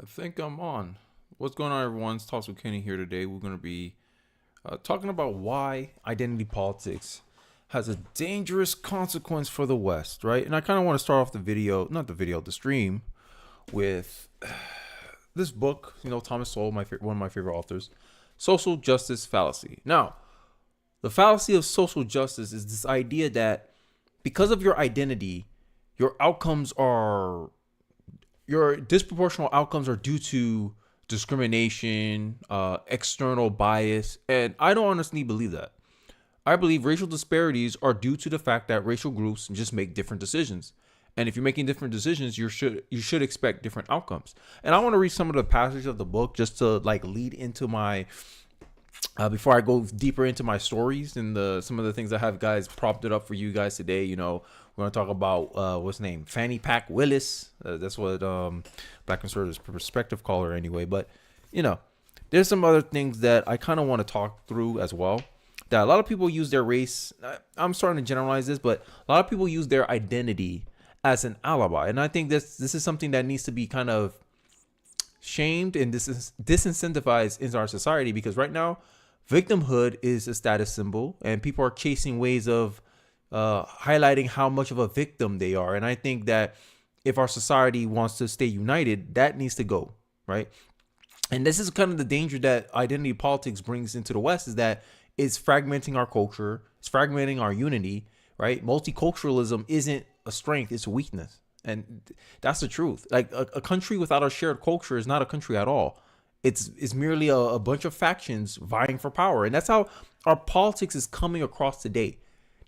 I think I'm on. What's going on, everyone? It's Talks with Kenny here today. We're going to be talking about why identity politics has a dangerous consequence for the West, right? And I kind of want to start off the video, not the video, the stream, with this book. Thomas Sowell, one of my favorite authors, Social Justice Fallacy. Now, the fallacy of social justice is this idea that because of your identity, your outcomes are your disproportional outcomes are due to discrimination, external bias, and I don't honestly believe that. I believe racial disparities are due to the fact that racial groups just make different decisions. And if you're making different decisions, you should expect different outcomes. And I want to read some of the passages of the book just to lead into my before I go deeper into my stories and some of the things I have guys prompted up for you guys today. We're gonna talk about what's name Fanny Pack Willis. That's what Black Conservatives Perspective call her anyway. But there's some other things that I kind of want to talk through as well. That a lot of people use their race. I'm starting to generalize this, but a lot of people use their identity as an alibi, and I think this is something that needs to be kind of shamed and disincentivized in our society, because right now victimhood is a status symbol and people are chasing ways of highlighting how much of a victim they are. And I think that if our society wants to stay united, that needs to go, right? And this is kind of the danger that identity politics brings into the West, is that it's fragmenting our culture, it's fragmenting our unity, right? Multiculturalism isn't a strength, it's a weakness. And that's the truth. Like a country without a shared culture is not a country at all. It's merely a bunch of factions vying for power. And that's how our politics is coming across today.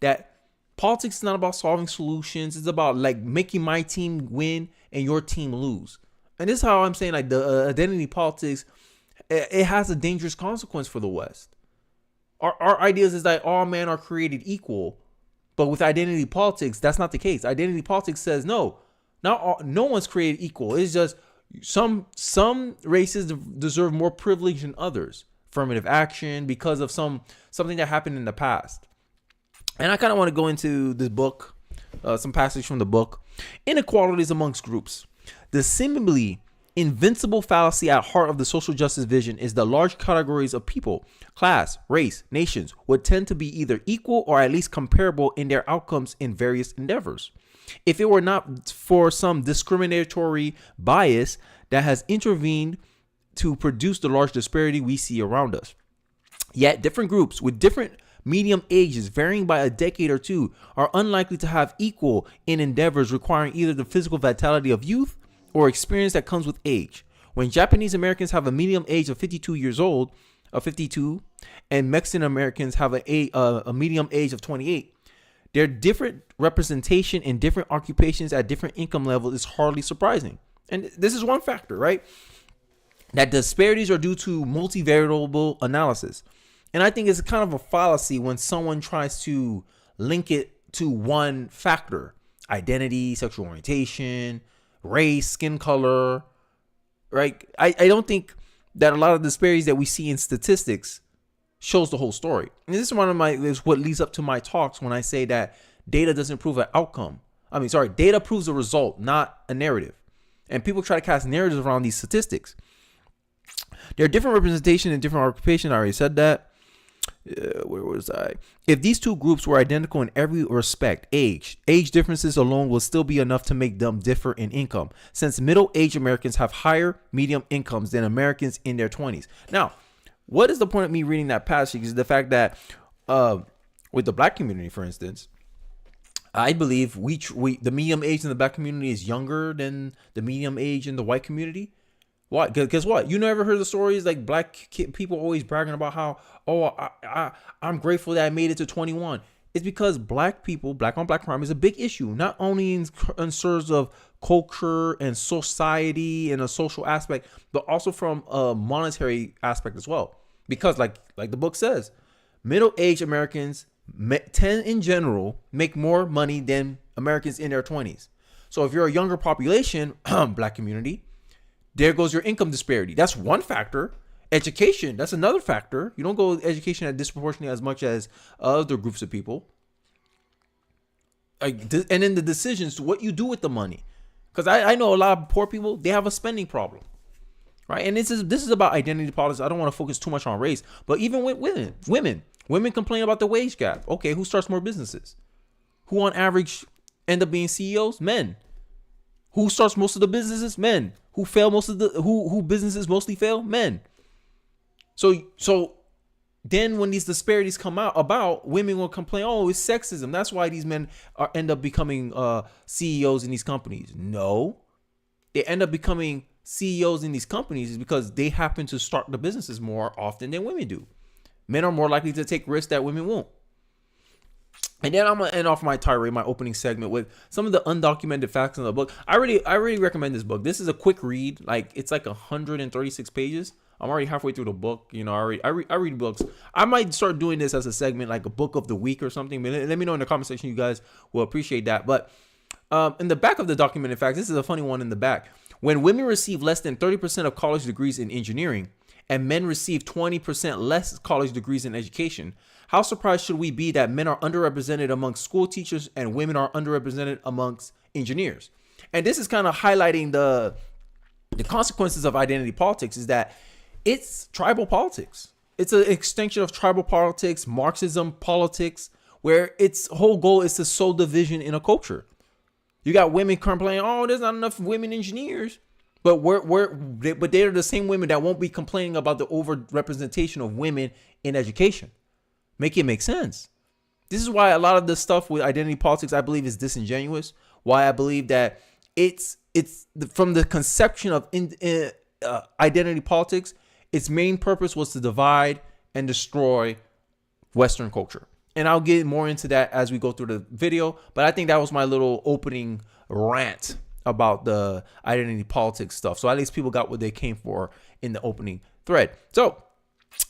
That politics is not about solving solutions. It's about making my team win and your team lose. And this is how I'm saying the identity politics, it has a dangerous consequence for the West. Our ideas is that all men are created equal. But with identity politics, that's not the case. Identity politics says no one's created equal. It's just some races deserve more privilege than others. Affirmative action because of something that happened in the past. And I kind of want to go into this book, some passage from the book. Inequalities amongst groups. The seemingly invincible fallacy at heart of the social justice vision is that large categories of people, class, race, nations would tend to be either equal or at least comparable in their outcomes in various endeavors. If it were not for some discriminatory bias that has intervened to produce the large disparity we see around us. Yet different groups with different medium ages varying by a decade or two are unlikely to have equal in endeavors requiring either the physical vitality of youth or experience that comes with age. When Japanese Americans have a medium age of 52 years old, and Mexican Americans have a medium age of 28, their different representation in different occupations at different income levels is hardly surprising. And this is one factor, right? That disparities are due to multivariable analysis. And I think it's kind of a fallacy when someone tries to link it to one factor: identity, sexual orientation, race, skin color, right? I don't think that a lot of disparities that we see in statistics shows the whole story. And this is what leads up to my talks when I say that data doesn't prove an outcome. Data proves a result, not a narrative. And people try to cast narratives around these statistics. There are different representation in different occupations. I already said that. Where was I? If these two groups were identical in every respect, age differences alone will still be enough to make them differ in income, since middle-aged Americans have higher medium incomes than Americans in their 20s. Now, what is the point of me reading that passage is the fact that with the black community, for instance, I believe the medium age in the black community is younger than the medium age in the white community. Why? Guess what? You never heard the stories like people always bragging about how, I'm grateful that I made it to 21. It's because black people, black on black crime is a big issue, not only in terms of culture and society and a social aspect, but also from a monetary aspect as well. Because like the book says, middle-aged Americans tend in general make more money than Americans in their 20s. So if you're a younger population, black community, there goes your income disparity. That's one factor. Education, that's another factor. You don't go with education at disproportionately as much as other groups of people. And then the decisions to what you do with the money. Because I know a lot of poor people, they have a spending problem. right? And this is about identity politics. I don't want to focus too much on race, but even with women complain about the wage gap. Okay, who starts more businesses? Who on average end up being CEOs? Men. Who starts most of the businesses? Men. Who fail most of the who businesses mostly fail? Men. So then when these disparities come out about, women will complain, oh, it's sexism. That's why these men end up becoming CEOs in these companies. No, they end up becoming CEOs in these companies is because they happen to start the businesses more often than women do. Men are more likely to take risks that women won't. And then I'm gonna end off my tirade, my opening segment, with some of the undocumented facts in the book. I really recommend this book. This is a quick read. Like, it's like 136 pages. I'm already halfway through the book. You know, I read books. I might start doing this as a segment, like a book of the week or something. But let me know in the comment section. You guys will appreciate that. But in the back of the documented facts, this is a funny one in the back. When women receive less than 30% of college degrees in engineering, and men receive 20% less college degrees in education, how surprised should we be that men are underrepresented amongst school teachers and women are underrepresented amongst engineers? And this is kind of highlighting the consequences of identity politics, is that it's tribal politics. It's an extension of tribal politics, Marxism politics, where its whole goal is to sow division in a culture. You got women complaining, oh, there's not enough women engineers. But they're the same women that won't be complaining about the overrepresentation of women in education. Make it make sense. This is why a lot of the stuff with identity politics, I believe, is disingenuous. Why I believe that it's from the conception of identity politics, its main purpose was to divide and destroy Western culture. And I'll get more into that as we go through the video. But I think that was my little opening rant about the identity politics stuff. So at least people got what they came for in the opening thread. So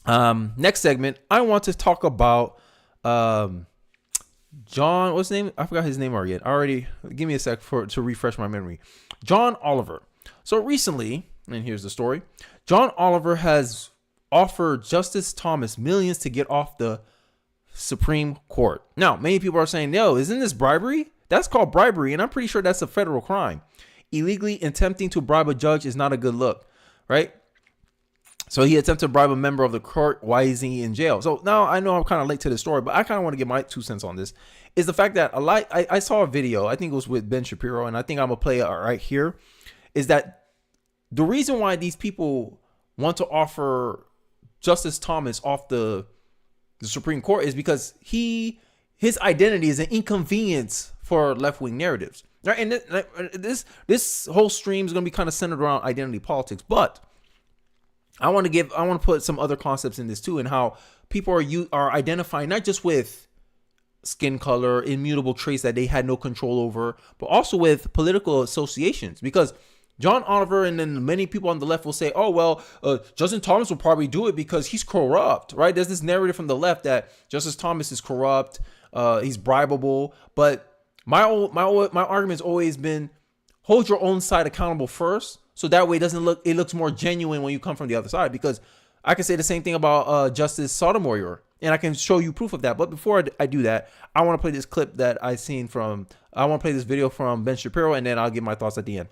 next segment, I want to talk about John, what's his name? I forgot his name already. Give me a sec to refresh my memory. John Oliver. So recently, and here's the story, John Oliver has offered Justice Thomas millions to get off the Supreme Court. Now, many people are saying, no, isn't this bribery? That's called bribery, and I'm pretty sure that's a federal crime. Illegally attempting to bribe a judge is not a good look, right? So he attempted to bribe a member of the court. Why is he in jail? So now I know I'm kind of late to the story, but I kind of want to get my 2 cents on this. Is the fact that I saw a video, I think it was with Ben Shapiro, and I think I'm going to play it right here, is that the reason why these people want to offer Justice Thomas off the Supreme Court is because his identity is an inconvenience for left-wing narratives, right? And this whole stream is going to be kind of centered around identity politics, but I want to put some other concepts in this too, and how people are identifying not just with skin color, immutable traits that they had no control over, but also with political associations. Because John Oliver and then many people on the left will say, oh, well, Justice Thomas will probably do it because he's corrupt, right? There's this narrative from the left that Justice Thomas is corrupt, he's bribable. But my argument's always been, hold your own side accountable first, so that way it looks more genuine when you come from the other side. Because I can say the same thing about Justice Sotomayor, and I can show you proof of that. But before I do that, I want to play this clip that I want to play this video from Ben Shapiro, and then I'll give my thoughts at the end.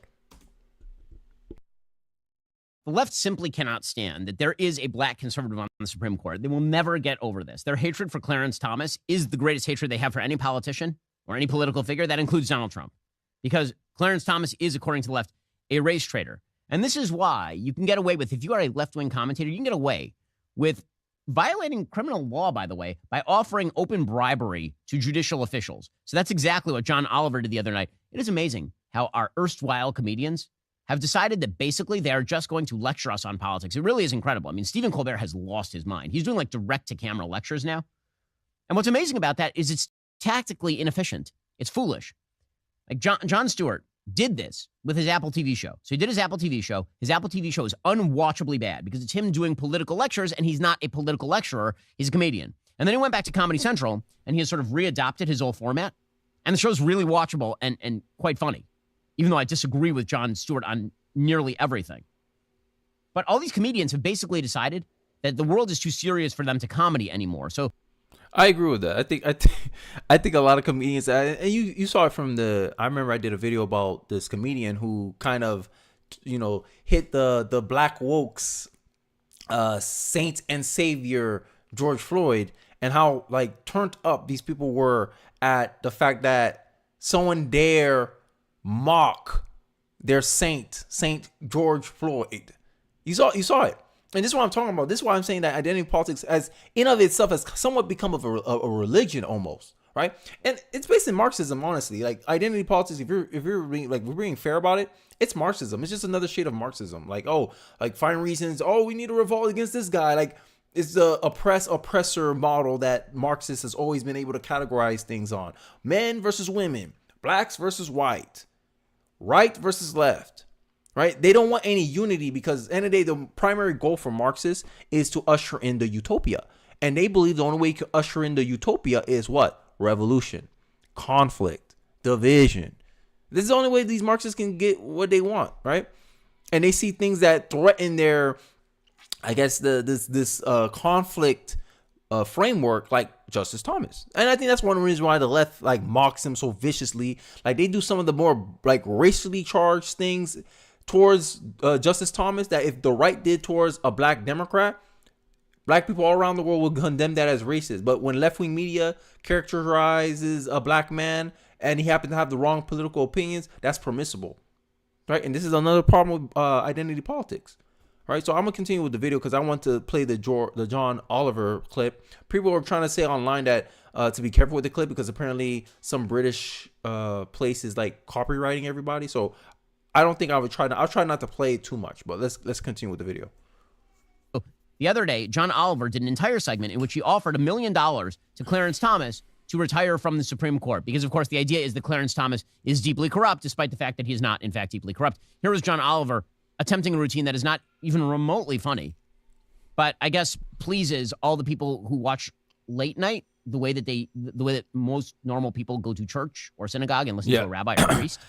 The left simply cannot stand that there is a black conservative on the Supreme Court. They will never get over this. Their hatred for Clarence Thomas is the greatest hatred they have for any politician or any political figure. That includes Donald Trump. Because Clarence Thomas is, according to the left, a race traitor. And this is why you can get away with, if you are a left-wing commentator, you can get away with violating criminal law, by the way, by offering open bribery to judicial officials. So that's exactly what John Oliver did the other night. It is amazing how our erstwhile comedians have decided that basically they are just going to lecture us on politics. It really is incredible. I mean, Stephen Colbert has lost his mind. He's doing like direct-to-camera lectures now. And what's amazing about that is it's tactically inefficient. It's foolish. Like Jon Stewart did this with his Apple TV show. So he did his Apple TV show. His Apple TV show is unwatchably bad because it's him doing political lectures, and he's not a political lecturer. He's a comedian. And then he went back to Comedy Central, and he has sort of readopted his old format. And the show's really watchable and quite funny, even though I disagree with Jon Stewart on nearly everything. But all these comedians have basically decided that the world is too serious for them to comedy anymore. So I agree with that. I think a lot of comedians, and you saw it from I remember I did a video about this comedian who kind of hit the black wokes, saint and savior George Floyd, and how like turned up these people were at the fact that someone dare mock their Saint George Floyd. You saw it. And this is what I'm talking about. This is why I'm saying that identity politics, as in of itself, has somewhat become of a religion almost, right? And it's based in Marxism, honestly. Like identity politics, if you're being, like, we're being fair about it, it's Marxism. It's just another shade of Marxism. Like, oh, like find reasons. Oh, we need to revolt against this guy. Like it's the oppressor model that Marxists has always been able to categorize things on. Men versus women, blacks versus white, right versus left. Right? They don't want any unity because at the end of the day, the primary goal for Marxists is to usher in the utopia. And they believe the only way you can usher in the utopia is what? Revolution, conflict, division. This is the only way these Marxists can get what they want, right? And they see things that threaten their, I guess, this conflict framework, like Justice Thomas. And I think that's one of the reasons why the left like mocks him so viciously. Like they do some of the more like racially charged things towards Justice Thomas that if the right did towards a black Democrat, black people all around the world will condemn that as racist. But when left-wing media characterizes a black man and he happens to have the wrong political opinions, that's permissible, right? And this is another problem with identity politics, right? So I'm gonna continue with the video because I want to play the John Oliver clip. People are trying to say online that to be careful with the clip because apparently some British place is like copywriting everybody. So I don't think I would I'll try not to play it too much, but let's continue with the video. The other day, John Oliver did an entire segment in which he offered $1 million to Clarence Thomas to retire from the Supreme Court. Because, of course, the idea is that Clarence Thomas is deeply corrupt, despite the fact that he is not, in fact, deeply corrupt. Here was John Oliver attempting a routine that is not even remotely funny, but I guess pleases all the people who watch late night the way that most normal people go to church or synagogue and listen to a rabbi or a priest.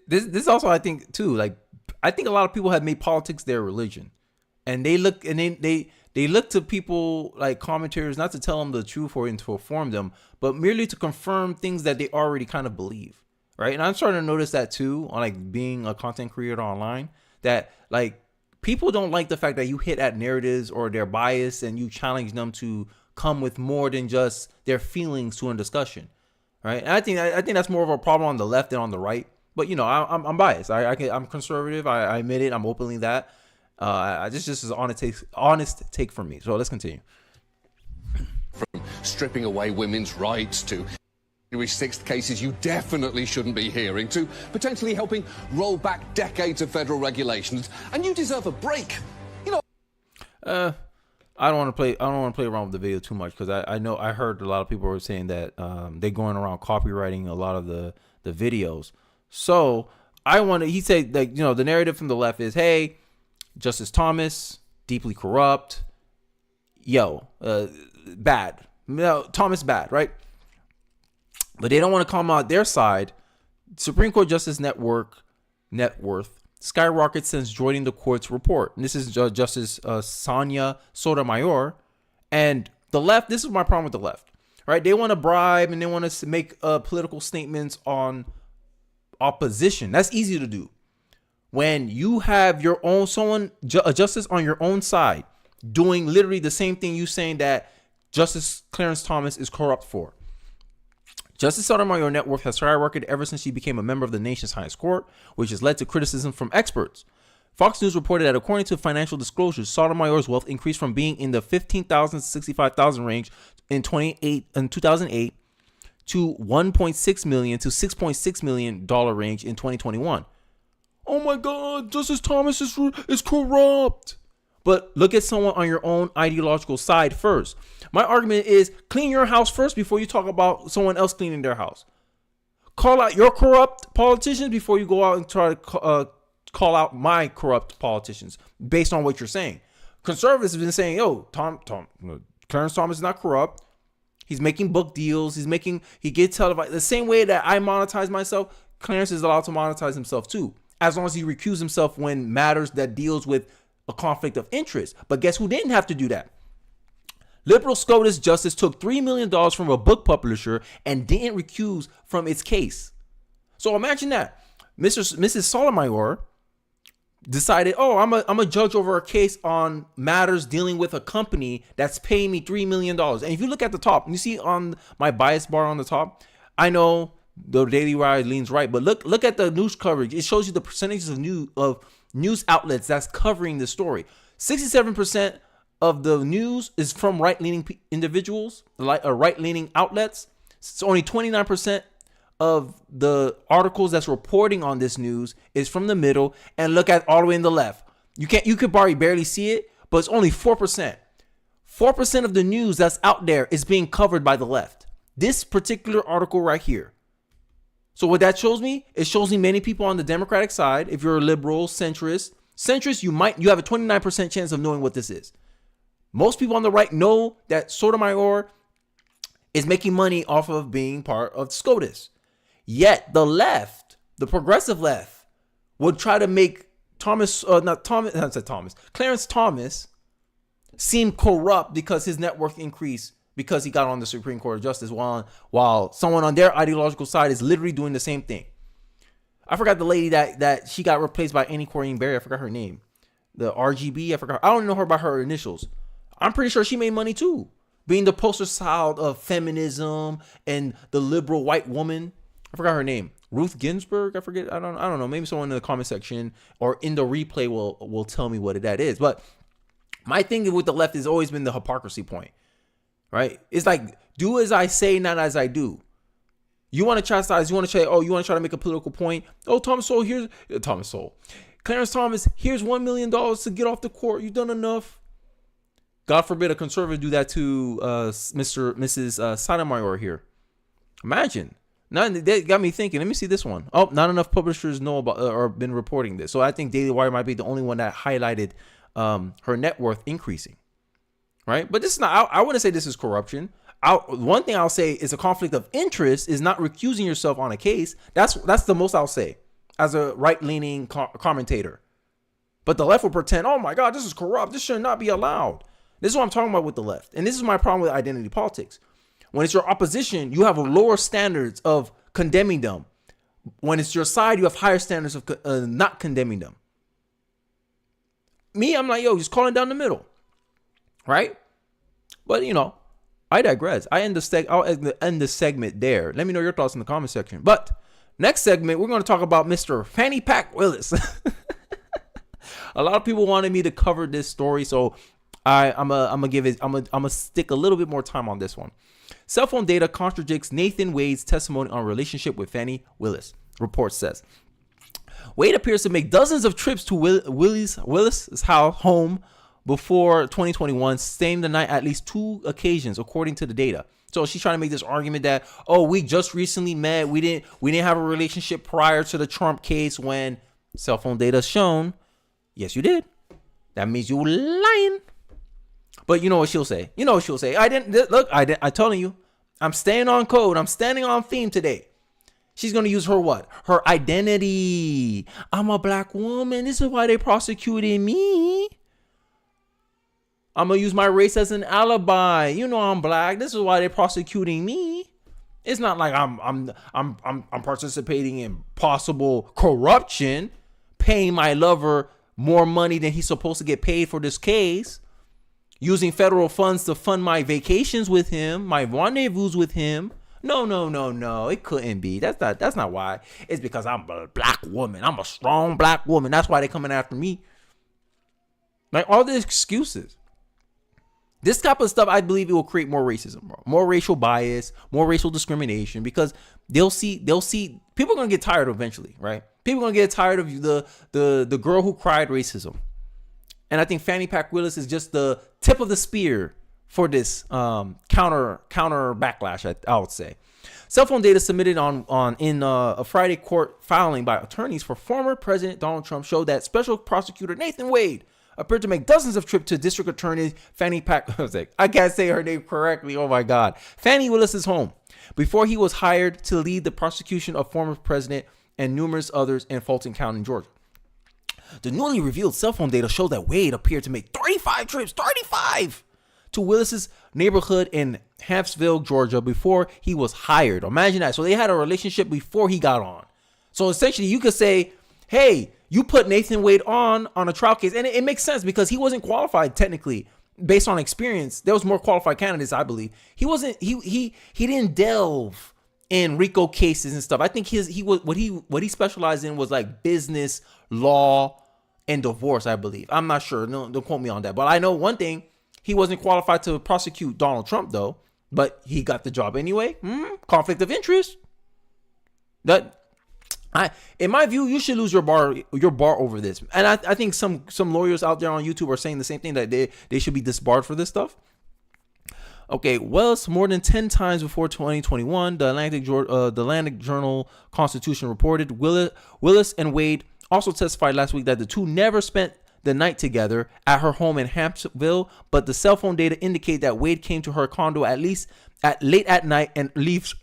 This also, I think, too, like, I think a lot of people have made politics their religion. And they look to people like commentators not to tell them the truth or to inform them, but merely to confirm things that they already kind of believe, right? And I'm starting to notice that too on like being a content creator online, that like people don't like the fact that you hit at narratives or their bias and you challenge them to come with more than just their feelings to a discussion, right? And I think that's more of a problem on the left than on the right. But I'm biased. I'm conservative. I admit it. I'm openly that. This just is an honest take from me. So let's continue. From stripping away women's rights to January 6th cases you definitely shouldn't be hearing, to potentially helping roll back decades of federal regulations, and you deserve a break. I don't want to play around with the video too much because I heard a lot of people were saying that they're going around copywriting a lot of the videos. So he said that the narrative from the left is, hey, Justice Thomas, deeply corrupt, bad. No, Thomas bad, right? But they don't want to come out their side. Supreme Court Justice net worth skyrockets since joining the court's report. And this is Justice Sonia Sotomayor. And the left, this is my problem with the left, right? They want to bribe and they want to make political statements on opposition. That's easy to do. When you have your own a justice on your own side doing literally the same thing you saying that Justice Clarence Thomas is corrupt for. Justice Sotomayor's net worth has skyrocketed ever since she became a member of the nation's highest court, which has led to criticism from experts. Fox News reported that according to financial disclosures, Sotomayor's wealth increased from being in the $15,000 to $65,000 range in 2008 to $1.6 million to $6.6 million range in 2021. Oh my God, Justice Thomas is corrupt. But look at someone on your own ideological side first. My argument is clean your house first before you talk about someone else cleaning their house. Call out your corrupt politicians before you go out and try to call out my corrupt politicians based on what you're saying. Conservatives have been saying, Clarence Thomas is not corrupt. He's making book deals. He gets televised. The same way that I monetize myself, Clarence is allowed to monetize himself too, as long as he recuses himself when matters that deals with a conflict of interest. But guess who didn't have to do that? Liberal SCOTUS Justice took $3 million from a book publisher and didn't recuse from its case. So imagine that. Mrs. Sotomayor decided, oh, I'm a judge over a case on matters dealing with a company that's paying me $3 million. And if you look at the top, you see on my bias bar on the top, I know the Daily Wire leans right, but look at the news coverage. It shows you the percentages of news outlets that's covering the story. 67% of the news is from right-leaning individuals, like right-leaning outlets. It's only 29% of the articles that's reporting on this news is from the middle, and look at all the way in the left. You could probably barely see it, but it's only 4%. 4% of the news that's out there is being covered by the left. This particular article right here. So what that shows me, it shows me many people on the Democratic side. If you're a liberal, centrist, you have a 29% chance of knowing what this is. Most people on the right know that Sotomayor is making money off of being part of SCOTUS. Yet the left, the progressive left, would try to make Clarence Thomas seem corrupt because his net worth increased because he got on the Supreme Court of Justice, while someone on their ideological side is literally doing the same thing. I forgot the lady that she got replaced by Annie Corrine Berry. I forgot her name. The RGB. I don't know her by her initials. I'm pretty sure she made money too, being the poster child of feminism and the liberal white woman. I forgot her name. Ruth Ginsburg. I forget. I don't know. Maybe someone in the comment section or in the replay will tell me what that is. But my thing with the left has always been the hypocrisy point, right? It's like, do as I say, not as I do. You want to chastise, you want to try to make a political point. Oh, Clarence Thomas, here's $1 million to get off the court. You've done enough. God forbid a conservative do that to Mrs. Sotomayor here. Imagine. Now that got me thinking. Let me see this one. Oh, not enough publishers know about or been reporting this. So I think Daily Wire might be the only one that highlighted her net worth increasing. Right? But this is not, I wouldn't say this is corruption. One thing I'll say is a conflict of interest is not recusing yourself on a case. That's the most I'll say as a right-leaning commentator. But the left will pretend, oh my God, this is corrupt. This should not be allowed. This is what I'm talking about with the left. And this is my problem with identity politics. When it's your opposition, you have lower standards of condemning them. When it's your side, you have higher standards of not condemning them. Me, I'm like, just calling down the middle. Right? But, I digress. I'll end the segment there. Let me know your thoughts in the comment section. But next segment, we're going to talk about Mr. Fanny Pack Willis. A lot of people wanted me to cover this story, so I'm gonna stick a little bit more time on this one. Cell phone data contradicts Nathan Wade's testimony on relationship with Fani Willis. Report says Wade appears to make dozens of trips to Willis's home before 2021, staying the night at least 2 occasions, according to the data. So she's trying to make this argument that, we just recently met. We didn't have a relationship prior to the Trump case, when cell phone data shown. Yes, you did. That means you lying. But you know what she'll say. I'm telling you, I'm staying on code. I'm standing on theme today. She's going to use her what? Her identity. I'm a black woman. This is why they prosecuted me. I'm going to use my race as an alibi. I'm black. This is why they're prosecuting me. It's not like I'm participating in possible corruption, paying my lover more money than he's supposed to get paid for this case, using federal funds to fund my vacations with him, my rendezvous with him. No. It couldn't be. That's not why. It's because I'm a black woman. I'm a strong black woman. That's why they're coming after me. Like, all the excuses. This type of stuff, I believe it will create more racism, bro. More racial bias, more racial discrimination, because they'll see people are going to get tired eventually, right? People are going to get tired of the girl who cried racism. And I think Fanny Pack Willis is just the tip of the spear for this counter backlash, I would say. Cell phone data submitted in a Friday court filing by attorneys for former President Donald Trump showed that Special Prosecutor Nathan Wade appeared to make dozens of trips to District Attorney Fanny Pack. I can't say her name correctly. Oh my God. Fani Willis's home before he was hired to lead the prosecution of former president and numerous others in Fulton County, Georgia. The newly revealed cell phone data showed that Wade appeared to make 35 trips, to Willis's neighborhood in Hampsville, Georgia, before he was hired. Imagine that. So they had a relationship before he got on. So essentially, you could say, hey, you put Nathan Wade on a trial case, and it makes sense because he wasn't qualified technically based on experience. There was more qualified candidates, I believe. He wasn't. He didn't delve in RICO cases and stuff. I think he was what he specialized in was like business law and divorce, I believe. I'm not sure. No, don't quote me on that. But I know one thing: he wasn't qualified to prosecute Donald Trump, though. But he got the job anyway. Conflict of interest. In my view, you should lose your bar over this. And I think some lawyers out there on YouTube are saying the same thing, that they should be disbarred for this stuff. Okay, Willis, more than 10 times before 2021, the Atlantic Journal Constitution reported Willis and Wade also testified last week that the two never spent the night together at her home in Hamptonville, but the cell phone data indicate that Wade came to her condo at least late at night and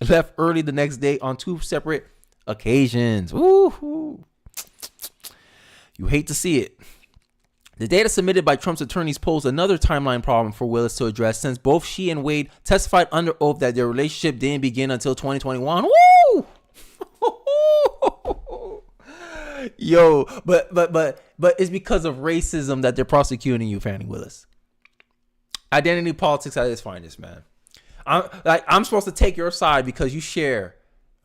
left early the next day on two separate occasions. Woo-hoo. You hate to see it. The data submitted by Trump's attorneys posed another timeline problem for Willis to address, since both she and Wade testified under oath that their relationship didn't begin until 2021. Woo! Yo, but it's because of racism that they're prosecuting you, Fani Willis. Identity politics at its finest, man. I'm supposed to take your side because you share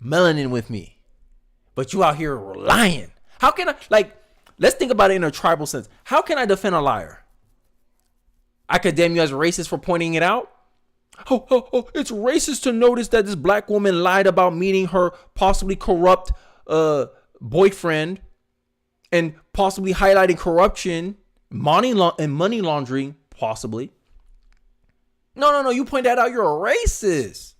melanin with me, but you out here lying. How can I, let's think about it in a tribal sense. How can I defend a liar? I condemn you as racist for pointing it out. Oh, it's racist to notice that this black woman lied about meeting her possibly corrupt boyfriend and possibly highlighting corruption, money laundering, possibly. No. You point that out, you're a racist.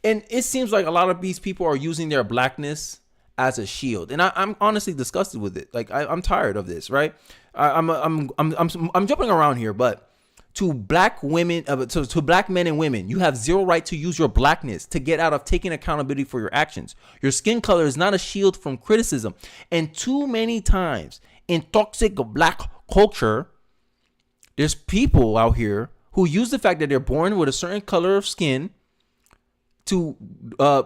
And it seems like a lot of these people are using their blackness as a shield, and I'm honestly disgusted with it. I'm tired of this, right? I'm jumping around here, but to black women, to black men and women, you have zero right to use your blackness to get out of taking accountability for your actions. Your skin color is not a shield from criticism. And too many times in toxic black culture, there's people out here who use the fact that they're born with a certain color of skin to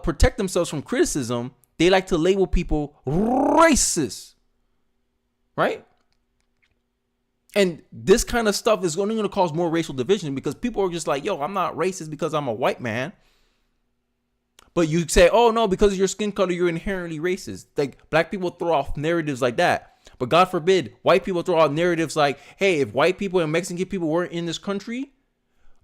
protect themselves from criticism. They like to label people racist, right? And this kind of stuff is only going to cause more racial division, because people are just like, yo, I'm not racist because I'm a white man. But you say, oh, no, because of your skin color, you're inherently racist. Like, black people throw off narratives like that. But God forbid, white people throw out narratives like, hey, if white people and Mexican people weren't in this country,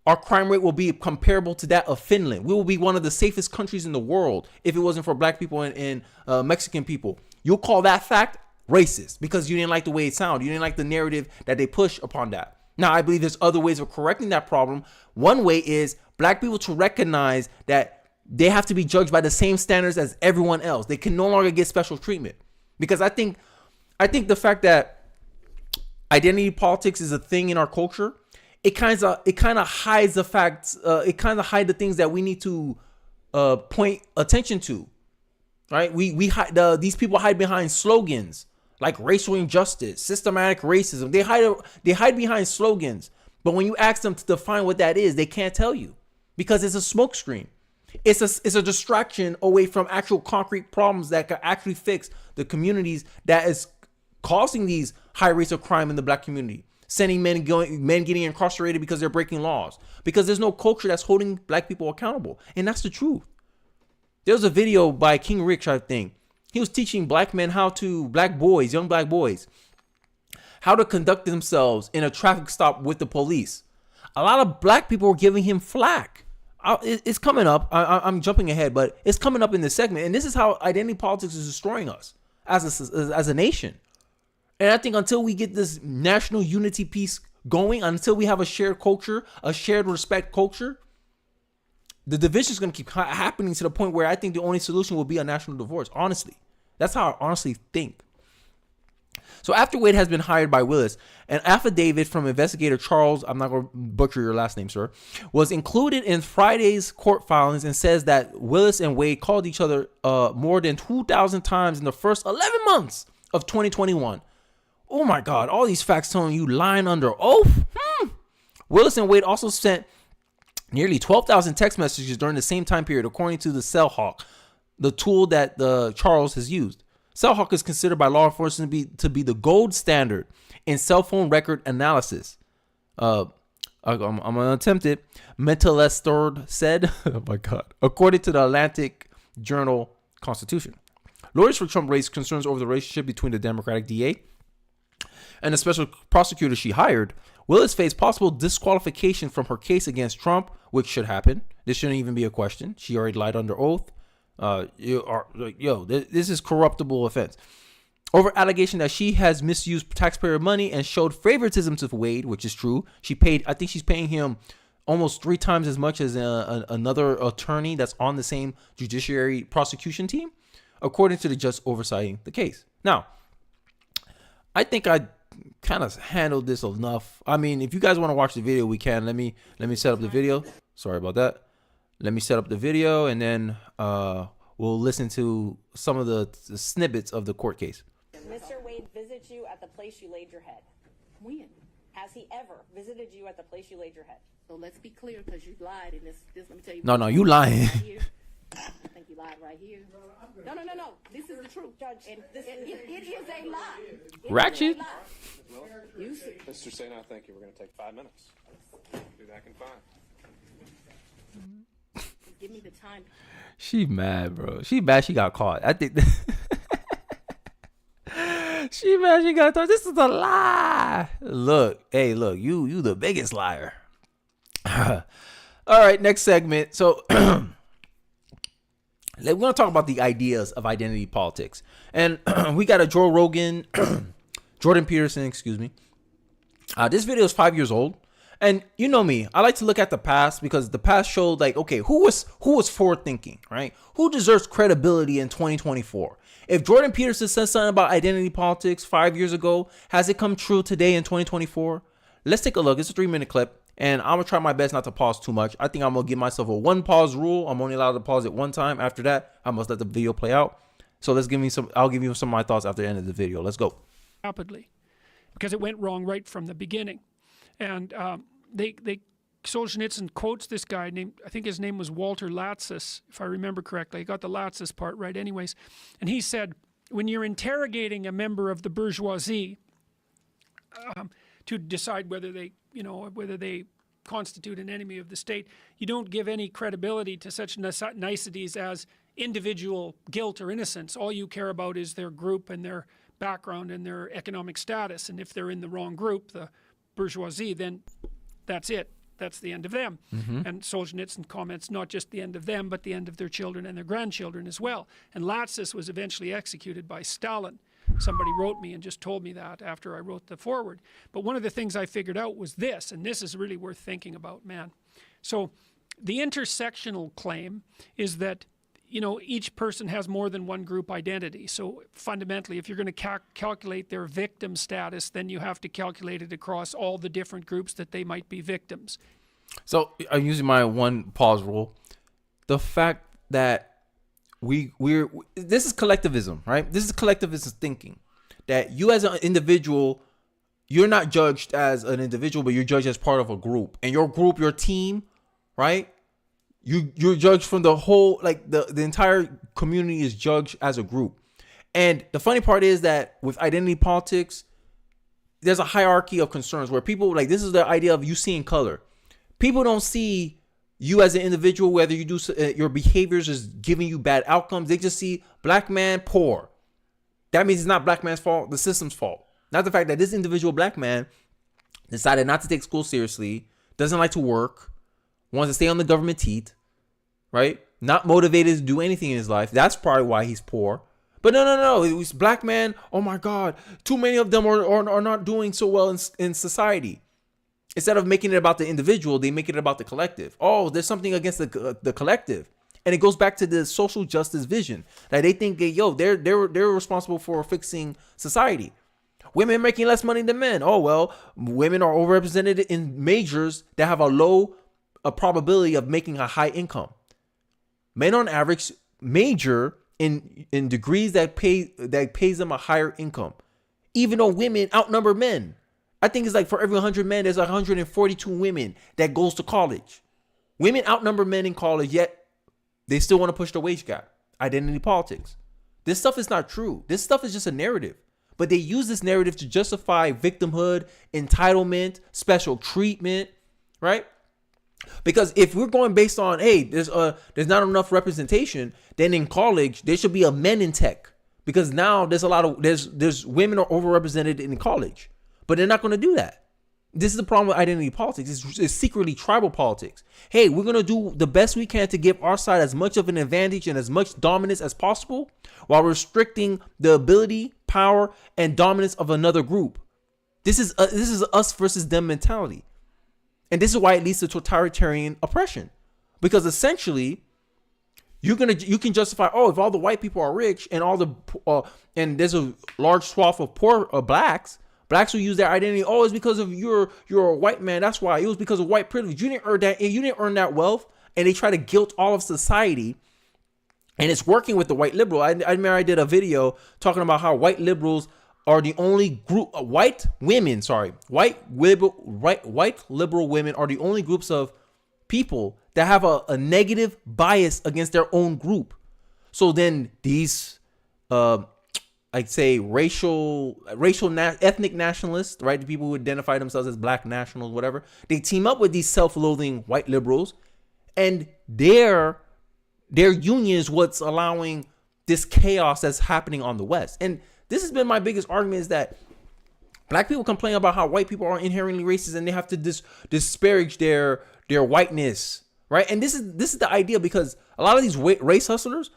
our crime rate will be comparable to that of Finland. We will be one of the safest countries in the world if it wasn't for black people and Mexican people. You'll call that fact racist because you didn't like the way it sounded. You didn't like the narrative that they push upon that. Now, I believe there's other ways of correcting that problem. One way is black people to recognize that they have to be judged by the same standards as everyone else. They can no longer get special treatment. Because I think the fact that identity politics is a thing in our culture, it kind of hides the facts. It kind of hides the things that we need to point attention to, right? We hide these people hide behind slogans like racial injustice, systematic racism. They hide behind slogans, but when you ask them to define what that is, they can't tell you because it's a smokescreen. It's a distraction away from actual concrete problems that can actually fix the communities that is causing these high rates of crime in the black community. Sending men getting incarcerated because they're breaking laws, because there's no culture that's holding black people accountable. And that's the truth. There was a video by King Rich, I think. He was teaching young black boys, how to conduct themselves in a traffic stop with the police. A lot of black people were giving him flack. It's coming up. I'm jumping ahead, but it's coming up in this segment. And this is how identity politics is destroying us as a nation. And I think until we get this national unity piece going, until we have a shared culture, a shared respect culture, the division is going to keep happening to the point where I think the only solution will be a national divorce. Honestly, that's how I honestly think. So after Wade has been hired by Willis, an affidavit from investigator Charles, I'm not going to butcher your last name, sir, was included in Friday's court filings and says that Willis and Wade called each other more than 2,000 times in the first 11 months of 2021. Oh my God, all these facts telling you lying under oath? Willis and Wade also sent nearly 12,000 text messages during the same time period, according to the Cell Hawk, the tool that Charles has used. Cell Hawk is considered by law enforcement to be the gold standard in cell phone record analysis. I'm gonna attempt it. Mentalestord said, "Oh my God!" According to the Atlantic Journal-Constitution, lawyers for Trump raised concerns over the relationship between the Democratic DA and the special prosecutor she hired. Willis faced possible disqualification from her case against Trump, which should happen. This shouldn't even be a question. She already lied under oath. This is corruptible offense. Over allegation that she has misused taxpayer money and showed favoritism to Wade, which is true. I think she's paying him almost 3 times as much as another attorney that's on the same judiciary prosecution team, according to the judge oversighting the case. Now, I think I kind of handled this enough. I mean, if you guys want to watch the video, we can. Let me set up the video. Sorry about that. Let me set up the video, and then we'll listen to some of the snippets of the court case. Mr. Wade visits you at the place you laid your head. When? Has he ever visited you at the place you laid your head? So let's be clear, because you lied in this. Let me tell you. No, you lying. Right here. I think you lied right here. No. This is the truth, Judge. And it is a lie. Ratchet. Mr. St. I thank you. We're going to take 5 minutes. Be back in 5. Give me the time. She mad, bro. She mad she got caught. I think she mad she got caught. This is a lie. Look, you the biggest liar. All right, next segment. So we're going to talk about the ideas of identity politics. And we got a Jordan Peterson, excuse me. This video is 5 years old. And you know me, I like to look at the past because the past showed like, okay, who was forward thinking, right? Who deserves credibility in 2024? If Jordan Peterson said something about identity politics 5 years ago, has it come true today in 2024? Let's take a look. It's a 3-minute clip, and I'm gonna try my best not to pause too much. I think I'm gonna give myself a 1 pause rule. I'm only allowed to pause it 1 time. After that, I must let the video play out. So I'll give you some of my thoughts after the end of the video. Let's go. Rapidly, because it went wrong right from the beginning. And Solzhenitsyn quotes this guy named, I think his name was Walter Latsis, if I remember correctly. I got the Latsis part right anyways. And he said, when you're interrogating a member of the bourgeoisie to decide whether they constitute an enemy of the state, you don't give any credibility to such niceties as individual guilt or innocence. All you care about is their group and their background and their economic status. And if they're in the wrong group, the bourgeoisie, then that's it. That's the end of them. And Solzhenitsyn comments not just the end of them, but the end of their children and their grandchildren as well. And Latsis was eventually executed by Stalin. Somebody wrote me and just told me that after I wrote the foreword. But one of the things I figured out was this, and this is really worth thinking about, man. So the intersectional claim is that each person has more than one group identity. So fundamentally, if you're going to calculate their victim status, then you have to calculate it across all the different groups that they might be victims. So I'm using my 1 pause rule. The fact that this is collectivism, right? This is collectivist thinking. That you as an individual, you're not judged as an individual, but you're judged as part of a group. And your group, your team, right? You're judged from the whole, like the entire community is judged as a group. And the funny part is that with identity politics, there's a hierarchy of concerns where people, like, this is the idea of you seeing color. People don't see you as an individual, whether you do your behaviors is giving you bad outcomes. They just see black man poor. That means it's not black man's fault, the system's fault. Not the fact that this individual black man decided not to take school seriously, doesn't like to work, wants to stay on the government teat, right? Not motivated to do anything in his life. That's probably why he's poor. But no. It was black man. Oh my God. Too many of them are not doing so well in society. Instead of making it about the individual, they make it about the collective. Oh, there's something against the collective. And it goes back to the social justice vision. Like they think, they're responsible for fixing society. Women making less money than men. Oh, well, women are overrepresented in majors that have a probability of making a high income. Men on average major in degrees that pays them a higher income, even though women outnumber men. I think it's like for every 100 men, there's 142 women that goes to college. Women outnumber men in college, yet they still want to push the wage gap. Identity politics. This stuff is not true. This stuff is just a narrative. But they use this narrative to justify victimhood, entitlement, special treatment, right? Because if we're going based on, hey, there's not enough representation, then in college there should be a men in tech, because now there's women are overrepresented in college, but they're not going to do that. This is the problem with identity politics. It's secretly tribal politics. Hey, we're going to do the best we can to give our side as much of an advantage and as much dominance as possible while restricting the ability, power, and dominance of another group. This is us versus them mentality. And this is why it leads to totalitarian oppression. Because essentially, you can justify, oh, if all the white people are rich and and there's a large swath of poor blacks will use their identity. Oh, it's because of you're a white man. That's why. It was because of white privilege. You didn't earn that. You didn't earn that wealth. And they try to guilt all of society. And it's working with the white liberal. I remember I did a video talking about how white liberals are the only group. White liberal women are the only groups of people that have a negative bias against their own group. So then these I'd say ethnic nationalists, right? The people who identify themselves as black nationals, whatever. They team up with these self-loathing white liberals, and their union is what's allowing this chaos that's happening on the West. And this has been my biggest argument, is that black people complain about how white people are inherently racist and they have to disparage their whiteness, right? And this is the idea, because a lot of these race hustlers,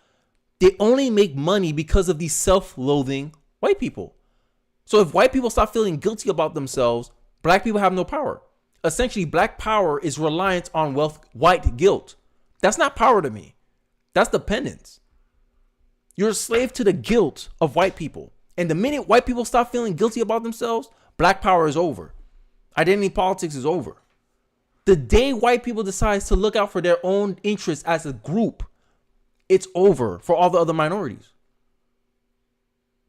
they only make money because of these self-loathing white people. So if white people stop feeling guilty about themselves, black people have no power. Essentially, black power is reliant on white guilt. That's not power to me. That's dependence. You're a slave to the guilt of white people. And the minute white people stop feeling guilty about themselves, black power is over. Identity politics is over. The day white people decide to look out for their own interests as a group, it's over for all the other minorities.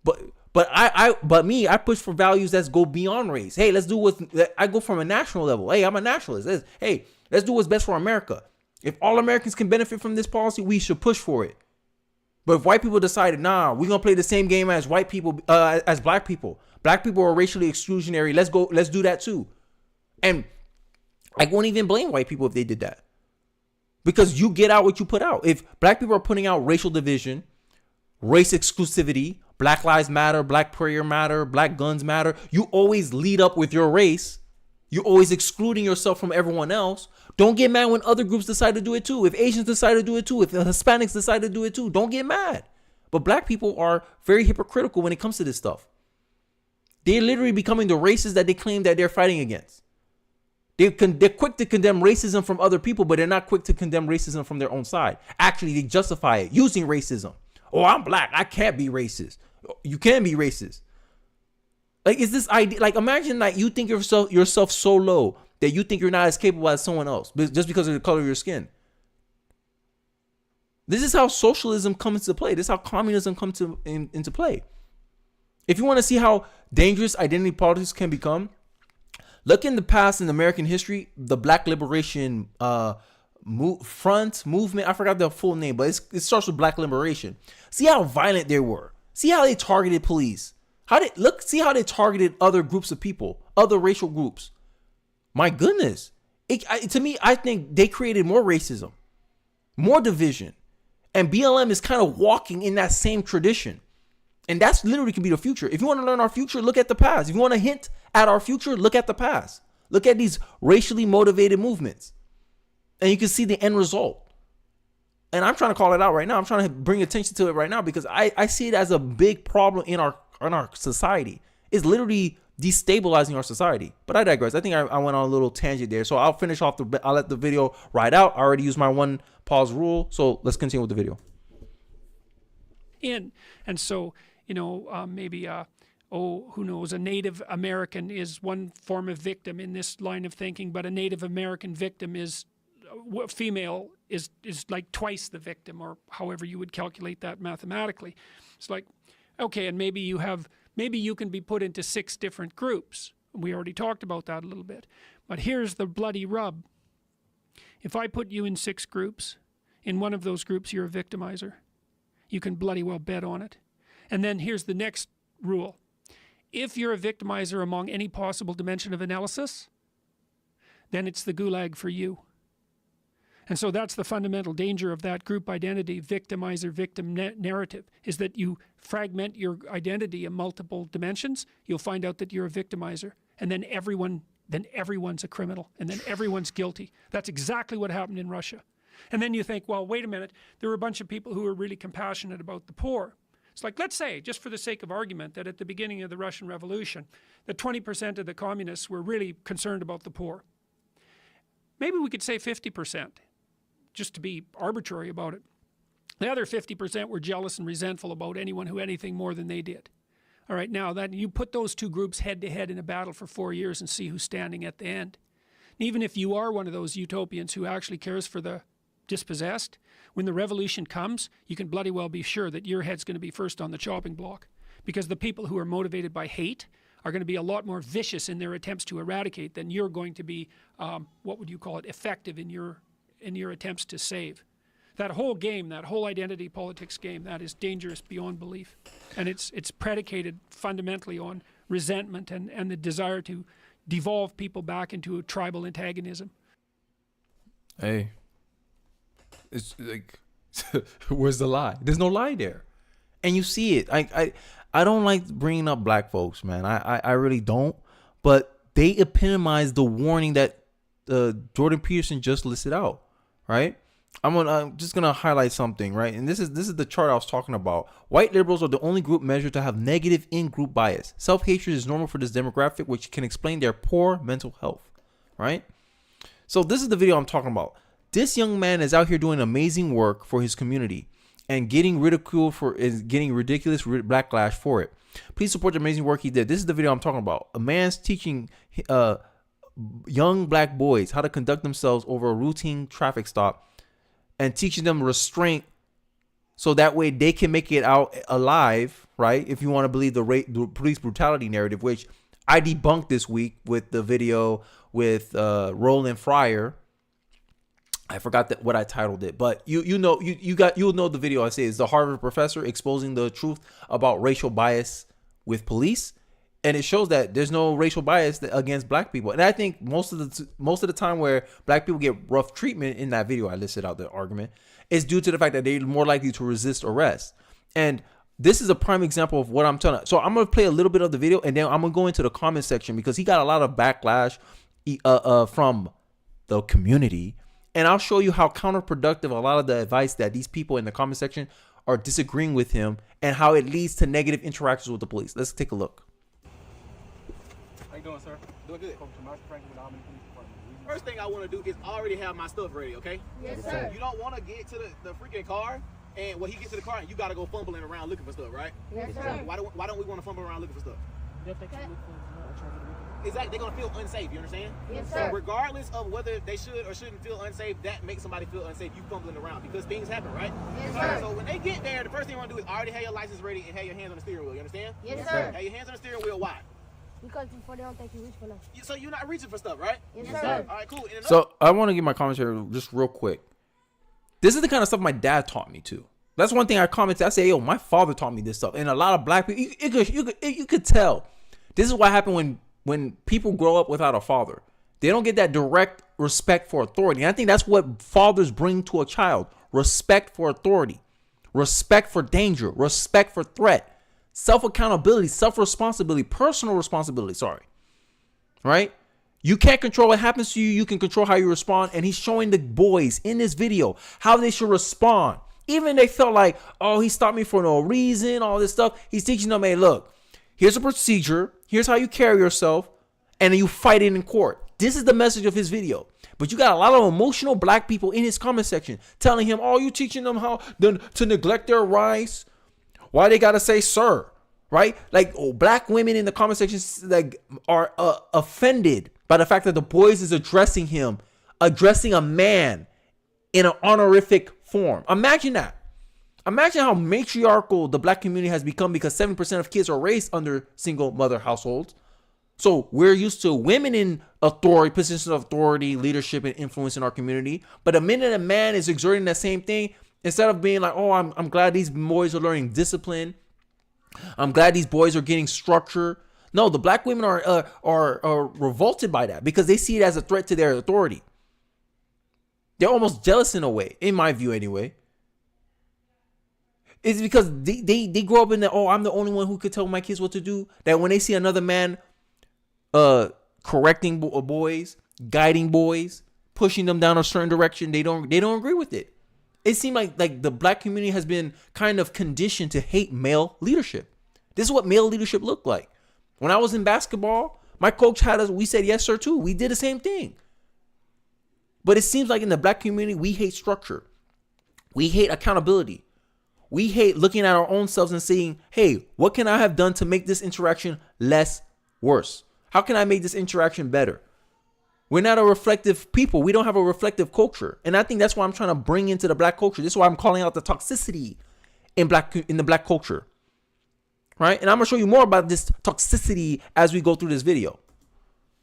But I push for values that go beyond race. Hey, let's do I go from a national level. Hey, I'm a nationalist. Let's do what's best for America. If all Americans can benefit from this policy, we should push for it. But if white people decided, nah, we're gonna play the same game as white people, as black people. Black people are racially exclusionary. Let's do that too. And I won't even blame white people if they did that. Because you get out what you put out. If black people are putting out racial division, race exclusivity, Black Lives Matter, Black Prayer Matter, Black Guns Matter, you always lead up with your race. You're always excluding yourself from everyone else. Don't get mad when other groups decide to do it too. If Asians decide to do it too, if the Hispanics decide to do it too, don't get mad. But black people are very hypocritical when it comes to this stuff. They're literally becoming the races that they claim that they're fighting against. They're quick to condemn racism from other people, but they're not quick to condemn racism from their own side. Actually, they justify it using racism. Oh, I'm black. I can't be racist. You can be racist. Like, is this idea? Like, imagine that you think yourself so low that you think you're not as capable as someone else just because of the color of your skin. This is how socialism comes into play. This is how communism comes into play. If you want to see how dangerous identity politics can become, look in the past in American history, the Black Liberation movement. I forgot the full name, but it starts with Black Liberation. See how violent they were. See how they targeted police. See how they targeted other groups of people, other racial groups. My goodness. To me, I think they created more racism, more division. And BLM is kind of walking in that same tradition. And that's literally can be the future. If you want to learn our future, look at the past. If you want to hint at our future, look at the past. Look at these racially motivated movements. And you can see the end result. And I'm trying to call it out right now. I'm trying to bring attention to it right now because I see it as a big problem in our society. It's literally destabilizing our society. But I digress. I think I went on a little tangent there. So I'll finish off I'll let the video ride out. I already used my one pause rule. So let's continue with the video. And so, maybe who knows, a Native American is one form of victim in this line of thinking, but a Native American victim is female is like twice the victim, or however you would calculate that mathematically. It's like, okay, and maybe you can be put into 6 different groups. We already talked about that a little bit. But here's the bloody rub. If I put you in 6 groups, in one of those groups you're a victimizer. You can bloody well bet on it. And then here's the next rule. If you're a victimizer among any possible dimension of analysis, then it's the gulag for you. And so that's the fundamental danger of that group identity, victimizer, victim narrative, is that you fragment your identity in multiple dimensions. You'll find out that you're a victimizer, and then everyone's a criminal, and then everyone's guilty. That's exactly what happened in Russia. And then you think, well, wait a minute, there were a bunch of people who were really compassionate about the poor. It's like, let's say, just for the sake of argument, that at the beginning of the Russian Revolution, that 20% of the communists were really concerned about the poor. Maybe we could say 50%. Just to be arbitrary about it. The other 50% were jealous and resentful about anyone who had anything more than they did. All right, now that you put those two groups head to head in a battle for 4 years and see who's standing at the end. And even if you are one of those utopians who actually cares for the dispossessed, when the revolution comes, you can bloody well be sure that your head's going to be first on the chopping block, because the people who are motivated by hate are going to be a lot more vicious in their attempts to eradicate than you're going to be, what would you call it, effective in your attempts to save. That whole game, that whole identity politics game, that is dangerous beyond belief. And it's predicated fundamentally on resentment and the desire to devolve people back into a tribal antagonism. Hey, it's like, where's the lie? There's no lie there. And you see it. I don't like bringing up black folks, man. I really don't. But they epitomize the warning that Jordan Peterson just listed out. Right? I'm just gonna highlight something, right? And this is the chart I was talking about. White liberals are the only group measured to have negative in-group bias. Self-hatred is normal for this demographic, which can explain their poor mental health. Right? So this is the video I'm talking about. This young man is out here doing amazing work for his community and getting ridiculed getting ridiculous backlash for it. Please support the amazing work he did. This is the video I'm talking about. A man's teaching young black boys how to conduct themselves over a routine traffic stop and teaching them restraint so that way they can make it out alive, right? If you want to believe the police brutality narrative, which I debunked this week with the video with Roland Fryer. I forgot what I titled it, but you'll know the video I say is the Harvard professor exposing the truth about racial bias with police. And it shows that there's no racial bias against black people. And I think most of the time where black people get rough treatment in that video, I listed out the argument, is due to the fact that they're more likely to resist arrest. And this is a prime example of what I'm telling. So I'm going to play a little bit of the video and then I'm going to go into the comment section because he got a lot of backlash from the community. And I'll show you how counterproductive a lot of the advice that these people in the comment section are disagreeing with him and how it leads to negative interactions with the police. Let's take a look. How you doing, sir? Doing good. First thing I want to do is already have my stuff ready, okay? Yes, sir. You don't want to get to the freaking car, and when he gets to the car, you got to go fumbling around looking for stuff, right? Yes, sir. Why don't we want to fumble around looking for stuff? Exactly. They're going to feel unsafe, you understand? Yes, sir. So regardless of whether they should or shouldn't feel unsafe, that makes somebody feel unsafe, you fumbling around, because things happen, right? Yes, sir. So when they get there, the first thing you want to do is already have your license ready and have your hands on the steering wheel, you understand? Yes, sir. Have your hands on the steering wheel, why? Because before they don't think you reach for nothing. So you're not reaching for stuff, right? Yes, sir. All right, cool. So I want to give my commentary just real quick. This is the kind of stuff my dad taught me too. That's one thing I commented. I say, yo, my father taught me this stuff. And a lot of black people, you could tell. This is what happened when people grow up without a father. They don't get that direct respect for authority. And I think that's what fathers bring to a child. Respect for authority. Respect for danger. Respect for threat. Self-accountability, self-responsibility, personal responsibility, right? You can't control what happens to you. You can control how you respond. And he's showing the boys in this video how they should respond. Even they felt like, oh, he stopped me for no reason, all this stuff. He's teaching them, hey, look, here's a procedure. Here's how you carry yourself. And then you fight it in court. This is the message of his video. But you got a lot of emotional black people in his comment section telling him, oh, you teaching them how to neglect their rights. Why they gotta say sir, right? Like black women in the comment section like are offended by the fact that the boys is addressing a man in an honorific form. Imagine that. Imagine how matriarchal the black community has become because 7% of kids are raised under single mother households. So we're used to women in authority, positions of authority, leadership, and influence in our community. But the minute a man is exerting that same thing, instead of being like, oh, I'm glad these boys are learning discipline I'm glad these boys are getting structure. No, the black women are revolted by that because they see it as a threat to their authority. They're almost jealous in a way, in my view anyway. It's because they grow up in the, oh, I'm the only one who could tell my kids what to do. That when they see another man correcting boys, guiding boys, pushing them down a certain direction, they don't agree with it. It seemed like the black community has been kind of conditioned to hate male leadership. This is what male leadership looked like. When I was in basketball, my coach had us, we said yes sir too. We did the same thing. But it seems like in the black community, we hate structure. We hate accountability. We hate looking at our own selves and saying, hey, what can I have done to make this interaction less worse? How can I make this interaction better? We're not a reflective people. We don't have a reflective culture. And I think that's why I'm trying to bring into the black culture. This is why I'm calling out the toxicity in the black culture. Right? And I'm going to show you more about this toxicity as we go through this video.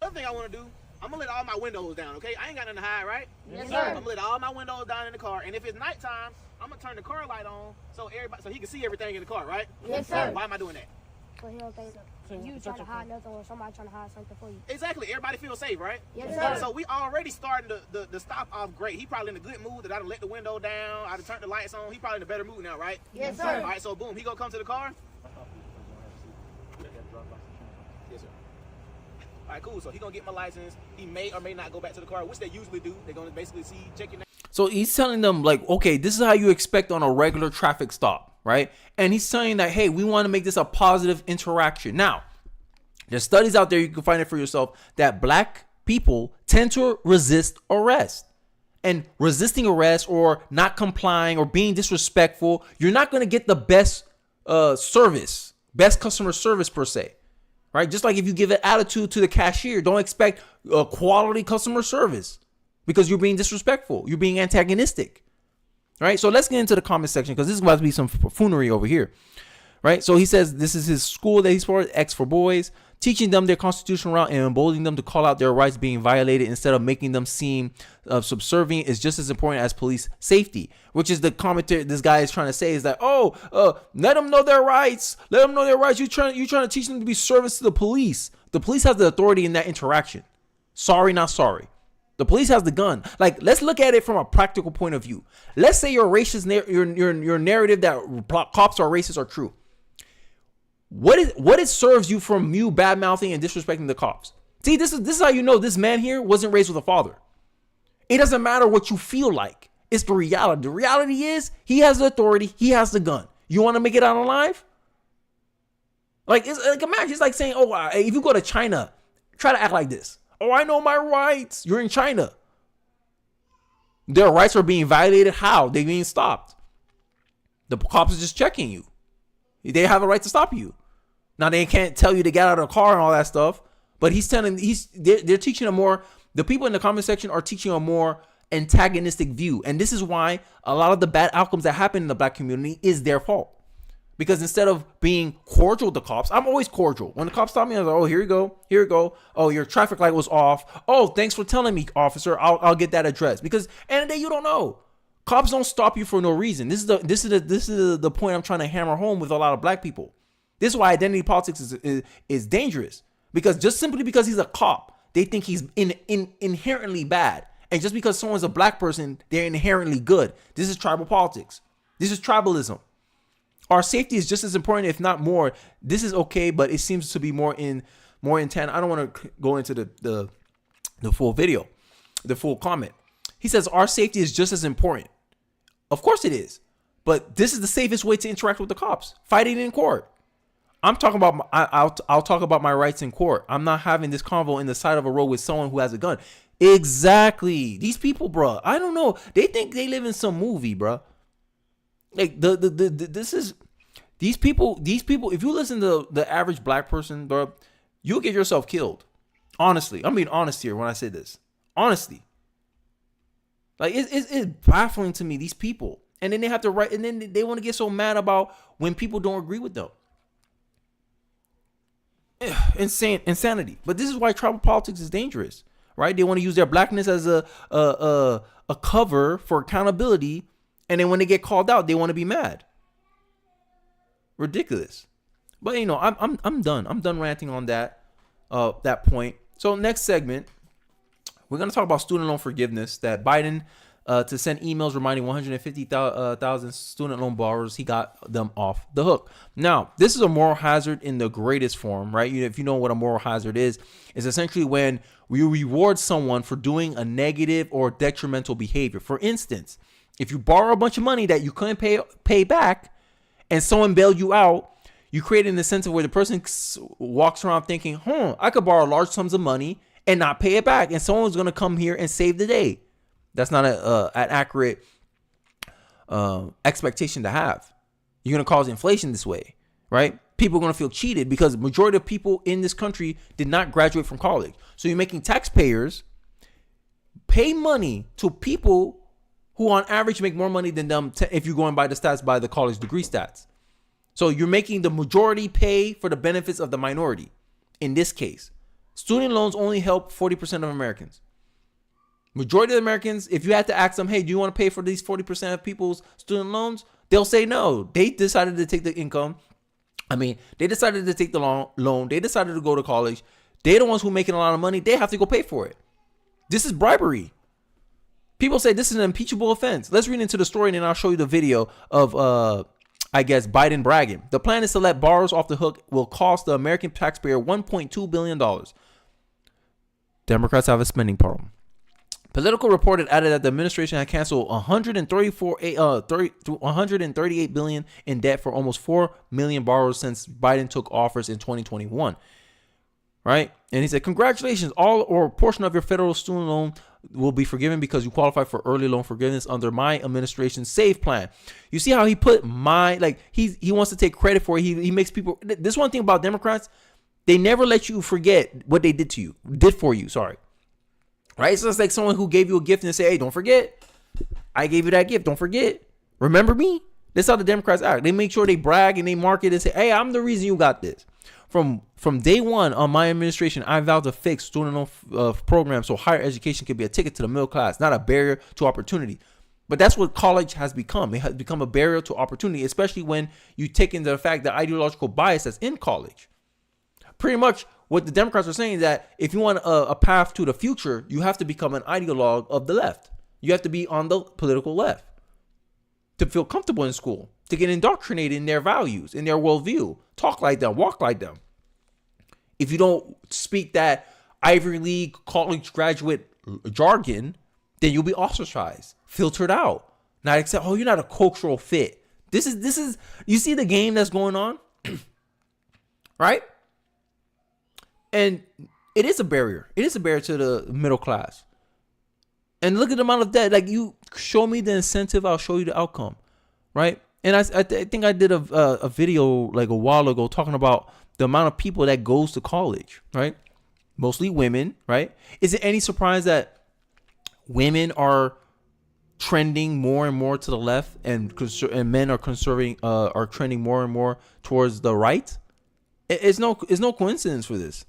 Other thing I want to do, I'm going to let all my windows down, okay? I ain't got nothing to hide, right? Yes, sir. I'm going to let all my windows down in the car. And if it's nighttime, I'm going to turn the car light on so he can see everything in the car, right? Yes, sir. Why am I doing that? So he don't think you trying to hide nothing or somebody trying to hide something for you. Exactly. Everybody feels safe, right? Yes, sir. So we already starting the stop off great. He probably in a good mood that I done let the window down. I done turned the lights on. He probably in a better mood now, right? Yes, sir. All right, so boom. He going to come to the car? Yes, sir. All right, cool. So he going to get my license. He may or may not go back to the car, which they usually do. They're going to basically check your name. So he's telling them like, okay, this is how you expect on a regular traffic stop, right? And he's saying that, hey, we want to make this a positive interaction. Now, there's studies out there, you can find it for yourself, that black people tend to resist arrest. And resisting arrest or not complying or being disrespectful, you're not going to get the best service, best customer service per se, right? Just like if you give an attitude to the cashier, don't expect quality customer service because you're being disrespectful. You're being antagonistic, right? So let's get into the comment section because this is about to be some buffoonery over here, right? So he says this is his school that he's for, X for boys, teaching them their constitutional right and emboldening them to call out their rights being violated instead of making them seem subservient is just as important as police safety, which is the commentary this guy is trying to say is that, let them know their rights. Let them know their rights. You trying to teach them to be servants to the police. The police has the authority in that interaction. Sorry, not sorry. The police has the gun. Like, let's look at it from a practical point of view. Let's say your racist, your narrative that cops are racist are true. What serves you from you bad mouthing and disrespecting the cops? See, this is how you know this man here wasn't raised with a father. It doesn't matter what you feel like. It's the reality. The reality is he has the authority. He has the gun. You want to make it out alive? Like, it's like, imagine it's like saying, if you go to China, try to act like this. Oh, I know my rights. You're in China. Their rights are being violated. How? They're being stopped. The cops are just checking you. They have a right to stop you. Now they can't tell you to get out of the car and all that stuff, but they're teaching a more, the people in the comment section are teaching a more antagonistic view. And this is why a lot of the bad outcomes that happen in the black community is their fault. Because instead of being cordial with the cops, I'm always cordial. When the cops stop me, I was like, oh, here you go. Oh, your traffic light was off. Oh, thanks for telling me, officer. I'll get that addressed. Because end of the day, you don't know. Cops don't stop you for no reason. This is the point I'm trying to hammer home with a lot of black people. This is why identity politics is dangerous. Because just simply because he's a cop, they think he's inherently bad. And just because someone's a black person, they're inherently good. This is tribal politics. This is tribalism. Our safety is just as important, if not more. This is okay, but it seems to be more intent. I don't want to go into the full video, the full comment. He says our safety is just as important. Of course it is. But this is the safest way to interact with the cops. Fighting in court. I'm talking about, I'll talk about my rights in court. I'm not having this convo in the side of a road with someone who has a gun. Exactly. These people, bro. I don't know. They think they live in some movie, bro. Like these people, if you listen to the average black person, bro, you'll get yourself killed. Honestly. I'm being honest here when I say this. Honestly. Like it's baffling to me, these people. And then they have to write, and then they want to get so mad about when people don't agree with them. Insanity. But this is why tribal politics is dangerous, right? They want to use their blackness as a cover for accountability, and then when they get called out, they want to be mad. Ridiculous. But I'm done. I'm done ranting on that point. So next segment, we're gonna talk about student loan forgiveness. That Biden to send emails reminding 150,000 student loan borrowers he got them off the hook. Now, this is a moral hazard in the greatest form, right? If you know what a moral hazard is essentially when we reward someone for doing a negative or detrimental behavior. For instance, if you borrow a bunch of money that you couldn't pay back, and someone bailed you out, you create an incentive where the person walks around thinking, I could borrow large sums of money and not pay it back, and someone's going to come here and save the day. That's not an accurate expectation to have. You're going to cause inflation this way, right? People are going to feel cheated because the majority of people in this country did not graduate from college. So you're making taxpayers pay money to people who on average make more money than them if you're going by the stats, by the college degree stats. So you're making the majority pay for the benefits of the minority. In this case, student loans only help 40% of Americans. Majority of Americans, if you had to ask them, hey, do you want to pay for these 40% of people's student loans? They'll say no. They decided to take the income. They decided to take the loan. They decided to go to college. They're the ones who are making a lot of money. They have to go pay for it. This is bribery. People say this is an impeachable offense. Let's read into the story and then I'll show you the video of, Biden bragging. The plan is to let borrowers off the hook will cost the American taxpayer $1.2 billion. Democrats have a spending problem. Political reported added that the administration had canceled $138 billion in debt for almost 4 million borrowers since Biden took office in 2021. Right? And he said, congratulations, all or a portion of your federal student loan will be forgiven because you qualify for early loan forgiveness under my administration's SAVE plan. You see how he put he wants to take credit for it. He makes people, this one thing about Democrats, they never let you forget what they did for you. Right? So it's like someone who gave you a gift and say, hey, don't forget, I gave you that gift. Don't forget. Remember me? That's how the Democrats act. They make sure they brag and they market and say, hey, I'm the reason you got this. From day one on my administration, I vowed to fix student loan programs so higher education could be a ticket to the middle class, not a barrier to opportunity. But that's what college has become. It has become a barrier to opportunity, especially when you take into the fact that ideological bias that's in college. Pretty much what the Democrats are saying is that if you want a path to the future, you have to become an ideologue of the left. You have to be on the political left to feel comfortable in school, to get indoctrinated in their values, in their worldview, talk like them, walk like them. If you don't speak that Ivy League college graduate jargon, then you'll be ostracized, filtered out, not accept. Oh, you're not a cultural fit. This is. You see the game that's going on, right? And it is a barrier. It is a barrier to the middle class. And look at the amount of debt. Like, you show me the incentive, I'll show you the outcome, right? And I think I did a video like a while ago talking about the amount of people that goes to college, right? Mostly women, right? Is it any surprise that women are trending more and more to the left, and men are are trending more and more towards the right? It's no coincidence for this,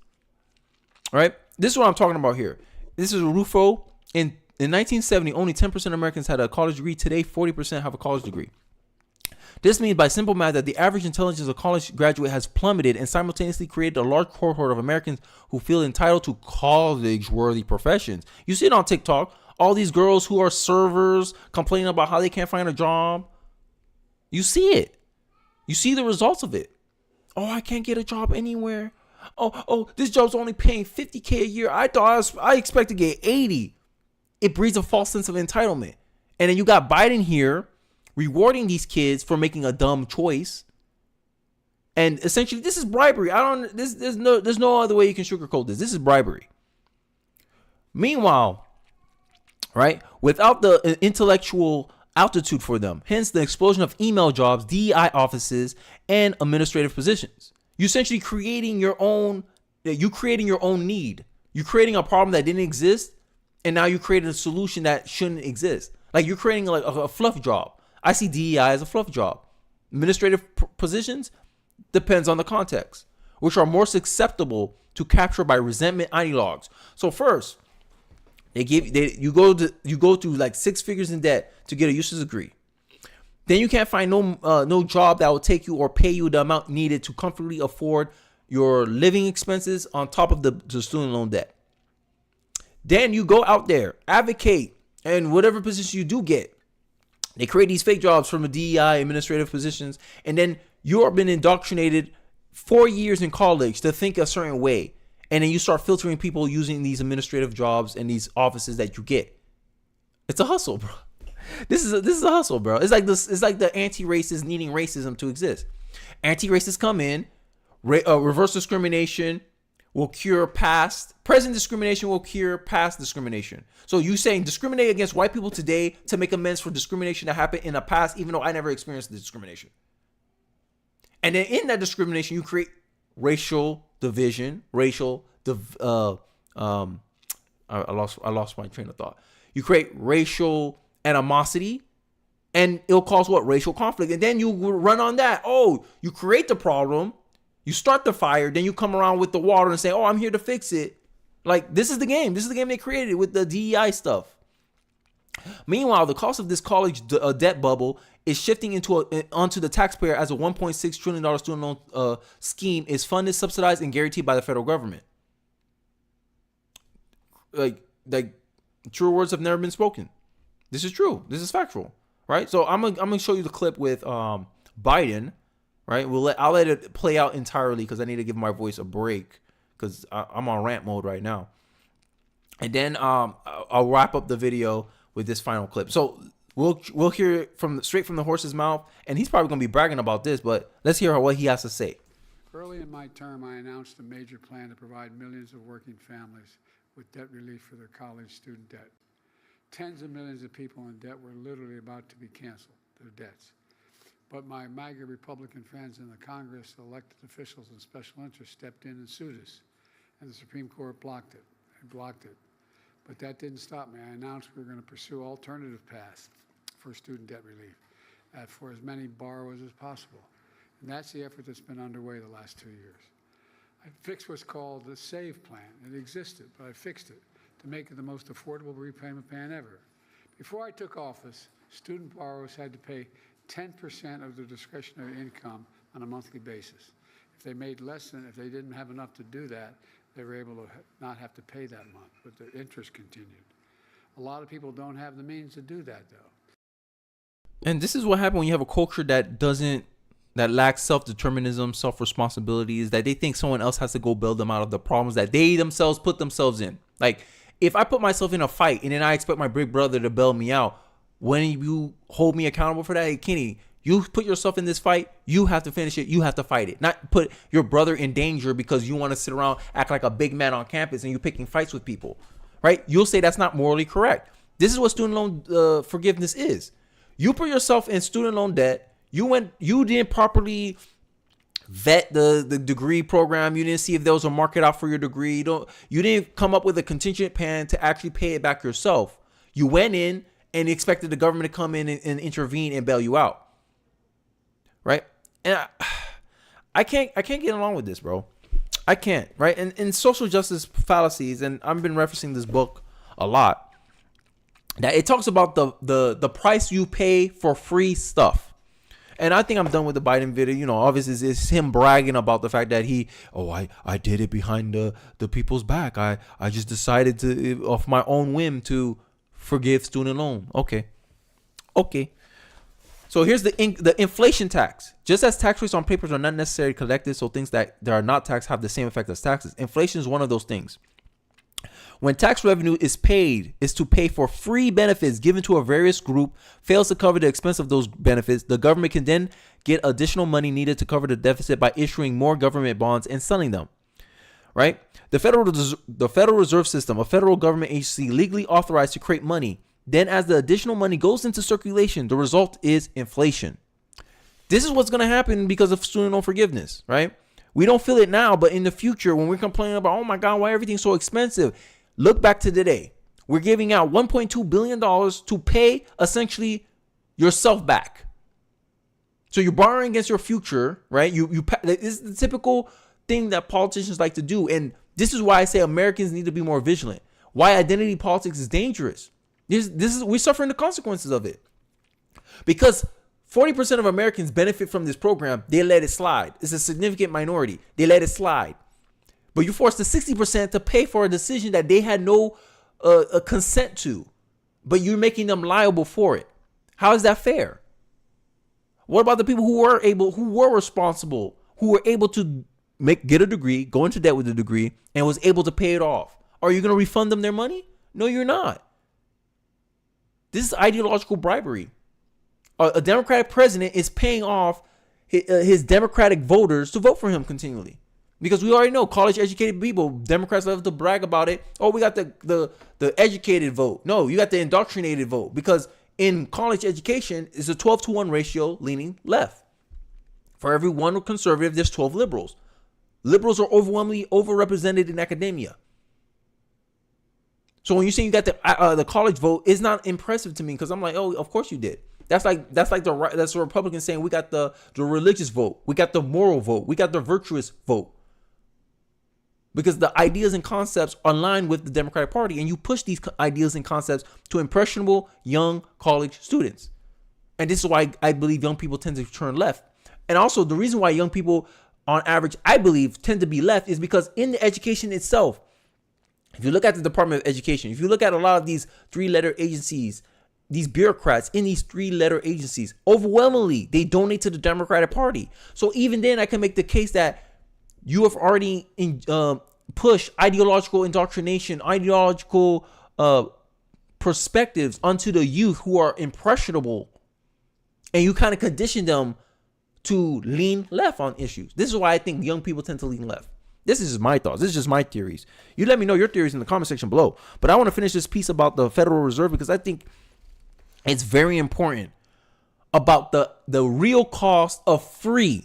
right? This is what I'm talking about here. This is Rufo. In 1970, only 10% of Americans had a college degree. Today, 40% have a college degree. This means by simple math that the average intelligence of a college graduate has plummeted and simultaneously created a large cohort of Americans who feel entitled to college-worthy professions. You see it on TikTok. All these girls who are servers complaining about how they can't find a job. You see it. You see the results of it. Oh, I can't get a job anywhere. Oh, this job's only paying $50K a year. I expect to get 80. It breeds a false sense of entitlement. And then you got Biden here rewarding these kids for making a dumb choice. And essentially, this is bribery. There's no other way you can sugarcoat this. This is bribery. Meanwhile, right, without the intellectual altitude for them, hence the explosion of email jobs, DEI offices, and administrative positions. You're essentially creating your own need. You're creating a problem that didn't exist, and now you created a solution that shouldn't exist. Like, you're creating like a fluff job. I see DEI as a fluff job. Administrative positions depends on the context, which are more susceptible to capture by resentment ideologues. So first, you go to like 6 figures in debt to get a useless degree. then you can't find no job that will take you or pay you the amount needed to comfortably afford your living expenses on top of the student loan debt. Then you go out there, advocate, and whatever position you do get, they create these fake jobs from the DEI administrative positions, and then you have been indoctrinated 4 years in college to think a certain way, and then you start filtering people using these administrative jobs and these offices that you get. It's a hustle, bro. This is a hustle, bro. It's like this. It's like the anti-racists needing racism to exist. Anti-racists come in, reverse discrimination will cure past. Present discrimination will cure past discrimination. So you saying discriminate against white people today to make amends for discrimination that happened in the past, even though I never experienced the discrimination. And then in that discrimination, you create racial division, I lost my train of thought. You create racial animosity, and it'll cause what? Racial conflict. And then you run on that. Oh, you create the problem, you start the fire, then you come around with the water and say, oh, I'm here to fix it. Like, this is the game. This is the game they created with the DEI stuff. Meanwhile, the cost of this college debt bubble is shifting onto the taxpayer as a $1.6 trillion student loan scheme is funded, subsidized, and guaranteed by the federal government. Like true words have never been spoken. This is true. This is factual, right? So I'm gonna show you the clip with Biden, right? I'll let it play out entirely because I need to give my voice a break because I'm on rant mode right now. And then I'll wrap up the video with this final clip. So we'll hear it straight from the horse's mouth, and he's probably gonna be bragging about this, but let's hear what he has to say. Early in my term, I announced a major plan to provide millions of working families with debt relief for their college student debt. Tens of millions of people in debt were literally about to be canceled, their debts. But my MAGA Republican friends in the Congress, elected officials, and special interests stepped in and sued us, and the Supreme Court blocked it. They blocked it. But that didn't stop me. I announced we were going to pursue alternative paths for student debt relief for as many borrowers as possible. And that's the effort that's been underway the last 2 years. I fixed what's called the SAVE plan. It existed, but I fixed it to make it the most affordable repayment plan ever. Before I took office, student borrowers had to pay 10% of their discretionary income on a monthly basis. If they didn't have enough to do that, they were able to not have to pay that month, but the interest continued. A lot of people don't have the means to do that, though. And this is what happens when you have a culture that lacks self-determinism, self-responsibility, is that they think someone else has to go bail them out of the problems that they themselves put themselves in. Like, if I put myself in a fight and then I expect my big brother to bail me out, when you hold me accountable for that, hey, Kenny, you put yourself in this fight, you have to finish it, you have to fight it. Not put your brother in danger because you want to sit around, act like a big man on campus and you're picking fights with people, right? You'll say that's not morally correct. This is what student loan forgiveness is. You put yourself in student loan debt, you didn't properly vet the degree program. You didn't see if there was a market out for your degree. You didn't come up with a contingent plan to actually pay it back yourself. You went in and expected the government to come in and intervene and bail you out. Right? And I can't get along with this, bro. I can't, right? And social justice fallacies, and I've been referencing this book a lot, that it talks about the price you pay for free stuff. And I think I'm done with the Biden video. You know, obviously it's him bragging about the fact that I did it behind the people's back. I just decided to, of my own whim, to forgive student loan. Okay. So here's the inflation tax. Just as tax rates on papers are not necessarily collected, so things that are not taxed have the same effect as taxes. Inflation is one of those things. When tax revenue is to pay for free benefits given to a various group, fails to cover the expense of those benefits, the government can then get additional money needed to cover the deficit by issuing more government bonds and selling them. Right? The Federal Reserve System, a federal government agency legally authorized to create money. Then as the additional money goes into circulation, the result is inflation. This is what's going to happen because of student loan forgiveness, right? We don't feel it now, but in the future, when we're complaining about, oh my God, why everything's so expensive? Look back to today. We're giving out $1.2 billion to pay essentially yourself back. So you're borrowing against your future, right? This is the typical thing that politicians like to do. And this is why I say Americans need to be more vigilant. Why identity politics is dangerous. We're suffering the consequences of it. Because 40% of Americans benefit from this program. They let it slide. It's a significant minority. They let it slide. But you forced the 60% to pay for a decision that they had no consent to. But you're making them liable for it. How is that fair? What about the people who were responsible, who were able to get a degree, go into debt with a degree, and was able to pay it off? Are you going to refund them their money? No, you're not. This is ideological bribery. A Democratic president is paying off his Democratic voters to vote for him continually. Because we already know college educated people, Democrats love to brag about it. Oh, we got the educated vote. No, you got the indoctrinated vote. Because in college education, it's a 12-to-1 ratio leaning left. For every one conservative, there's 12 liberals. Liberals are overwhelmingly overrepresented in academia. So when you say you got the college vote, it's not impressive to me because I'm like, oh, of course you did. That's the Republicans saying we got the religious vote, we got the moral vote, we got the virtuous vote. Because the ideas and concepts align with the Democratic Party, and you push these ideas and concepts to impressionable young college students. And this is why I believe young people tend to turn left. And also the reason why young people on average, I believe, tend to be left is because in the education itself, if you look at the Department of Education, if you look at a lot of these 3-letter agencies, these bureaucrats in these 3-letter agencies, overwhelmingly, they donate to the Democratic Party. So even then, I can make the case that you have already pushed ideological indoctrination, ideological perspectives onto the youth who are impressionable, and you kind of condition them to lean left on issues. This is why I think young people tend to lean left. This is just my thoughts. This is just my theories. You let me know your theories in the comment section below. But I want to finish this piece about the Federal Reserve because I think it's very important about the real cost of free.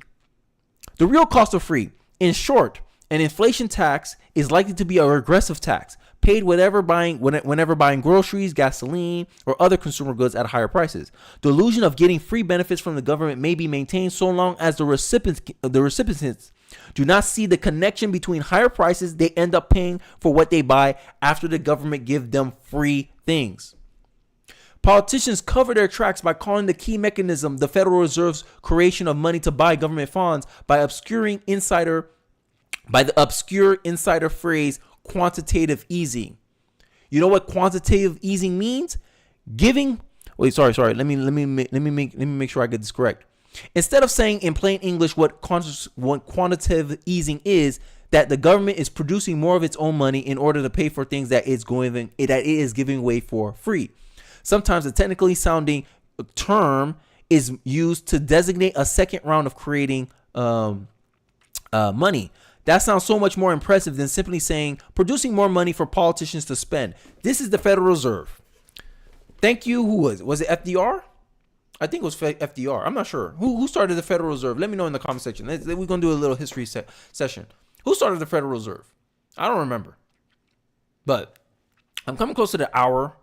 The real cost of free. In short, an inflation tax is likely to be a regressive tax paid whenever buying groceries, gasoline, or other consumer goods at higher prices. The illusion of getting free benefits from the government may be maintained so long as the recipients do not see the connection between higher prices they end up paying for what they buy after the government gives them free things. Politicians cover their tracks by calling the key mechanism the Federal Reserve's creation of money to buy government bonds by the obscure insider phrase quantitative easing. You know what quantitative easing means? Let me make sure I get this correct. Instead of saying in plain English what quantitative easing is, that the government is producing more of its own money in order to pay for things that it is giving away for free. Sometimes a technically sounding term is used to designate a second round of creating money. That sounds so much more impressive than simply saying producing more money for politicians to spend. This is the Federal Reserve. Thank you. Who was it? Was it FDR? I think it was FDR. I'm not sure. Who started the Federal Reserve? Let me know in the comment section. We're going to do a little history session. Who started the Federal Reserve? I don't remember. But I'm coming close to the hour.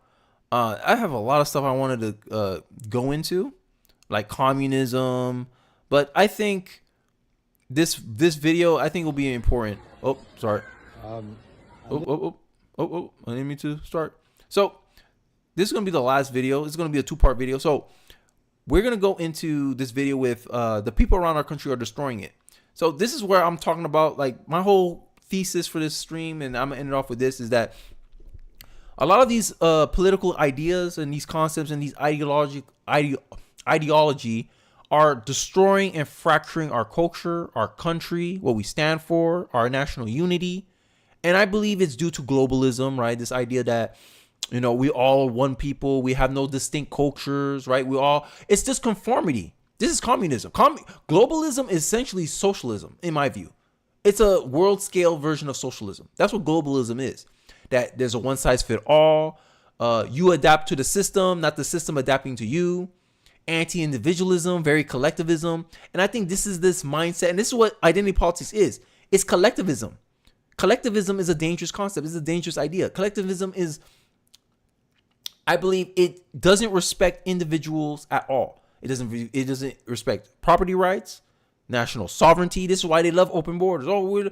I have a lot of stuff I wanted to go into, like communism. But I think this video, I think will be important. Oh, sorry. I didn't mean to start. So this is going to be the last video. It's going to be a 2-part video. So we're going to go into this video with the people around our country are destroying it. So this is where I'm talking about, like, my whole thesis for this stream, and I'm going to end it off with this, is that a lot of these political ideas and these concepts and these ideology are destroying and fracturing our culture, our country, what we stand for, our national unity. And I believe it's due to globalism, right? This idea that, you know, we all are one people. We have no distinct cultures, right? It's just conformity. This is communism. Globalism is essentially socialism, in my view. It's a world scale version of socialism. That's what globalism is. That there's a one size fit all. You adapt to the system, not the system adapting to you. Anti-individualism, very collectivism. And I think this is this mindset. And this is what identity politics is. It's collectivism. Collectivism is a dangerous concept. It's a dangerous idea. Collectivism is, I believe, it doesn't respect individuals at all. It doesn't respect property rights, national sovereignty. This is why they love open borders. Oh,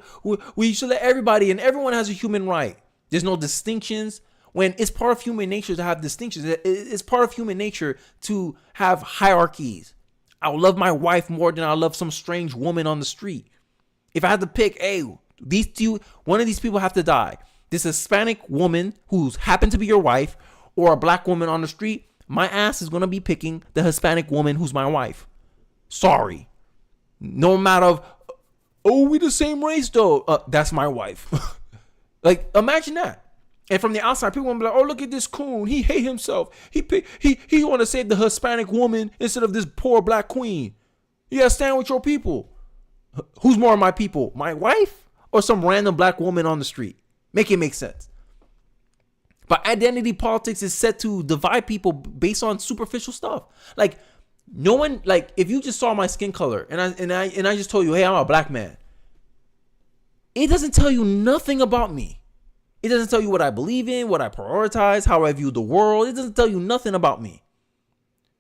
we should let everybody, and everyone has a human right. There's no distinctions. When it's part of human nature to have distinctions, it's part of human nature to have hierarchies. I'll love my wife more than I love some strange woman on the street. If I had to pick, hey, these two, one of these people have to die. This Hispanic woman who's happened to be your wife or a black woman on the street, my ass is going to be picking the Hispanic woman who's my wife. Sorry. No matter of, oh, we the same race though. That's my wife. Like, imagine that. And from the outside, people will be like, oh, look at this coon. He hate himself. He want to save the Hispanic woman instead of this poor black queen. You gotta stand with your people. Who's more of my people? My wife or some random black woman on the street? Make it make sense. But identity politics is set to divide people based on superficial stuff. Like, no one, like, if you just saw my skin color and I just told you, hey, I'm a black man, it doesn't tell you nothing about me. It doesn't tell you what I believe in, what I prioritize, how I view the world. It doesn't tell you nothing about me.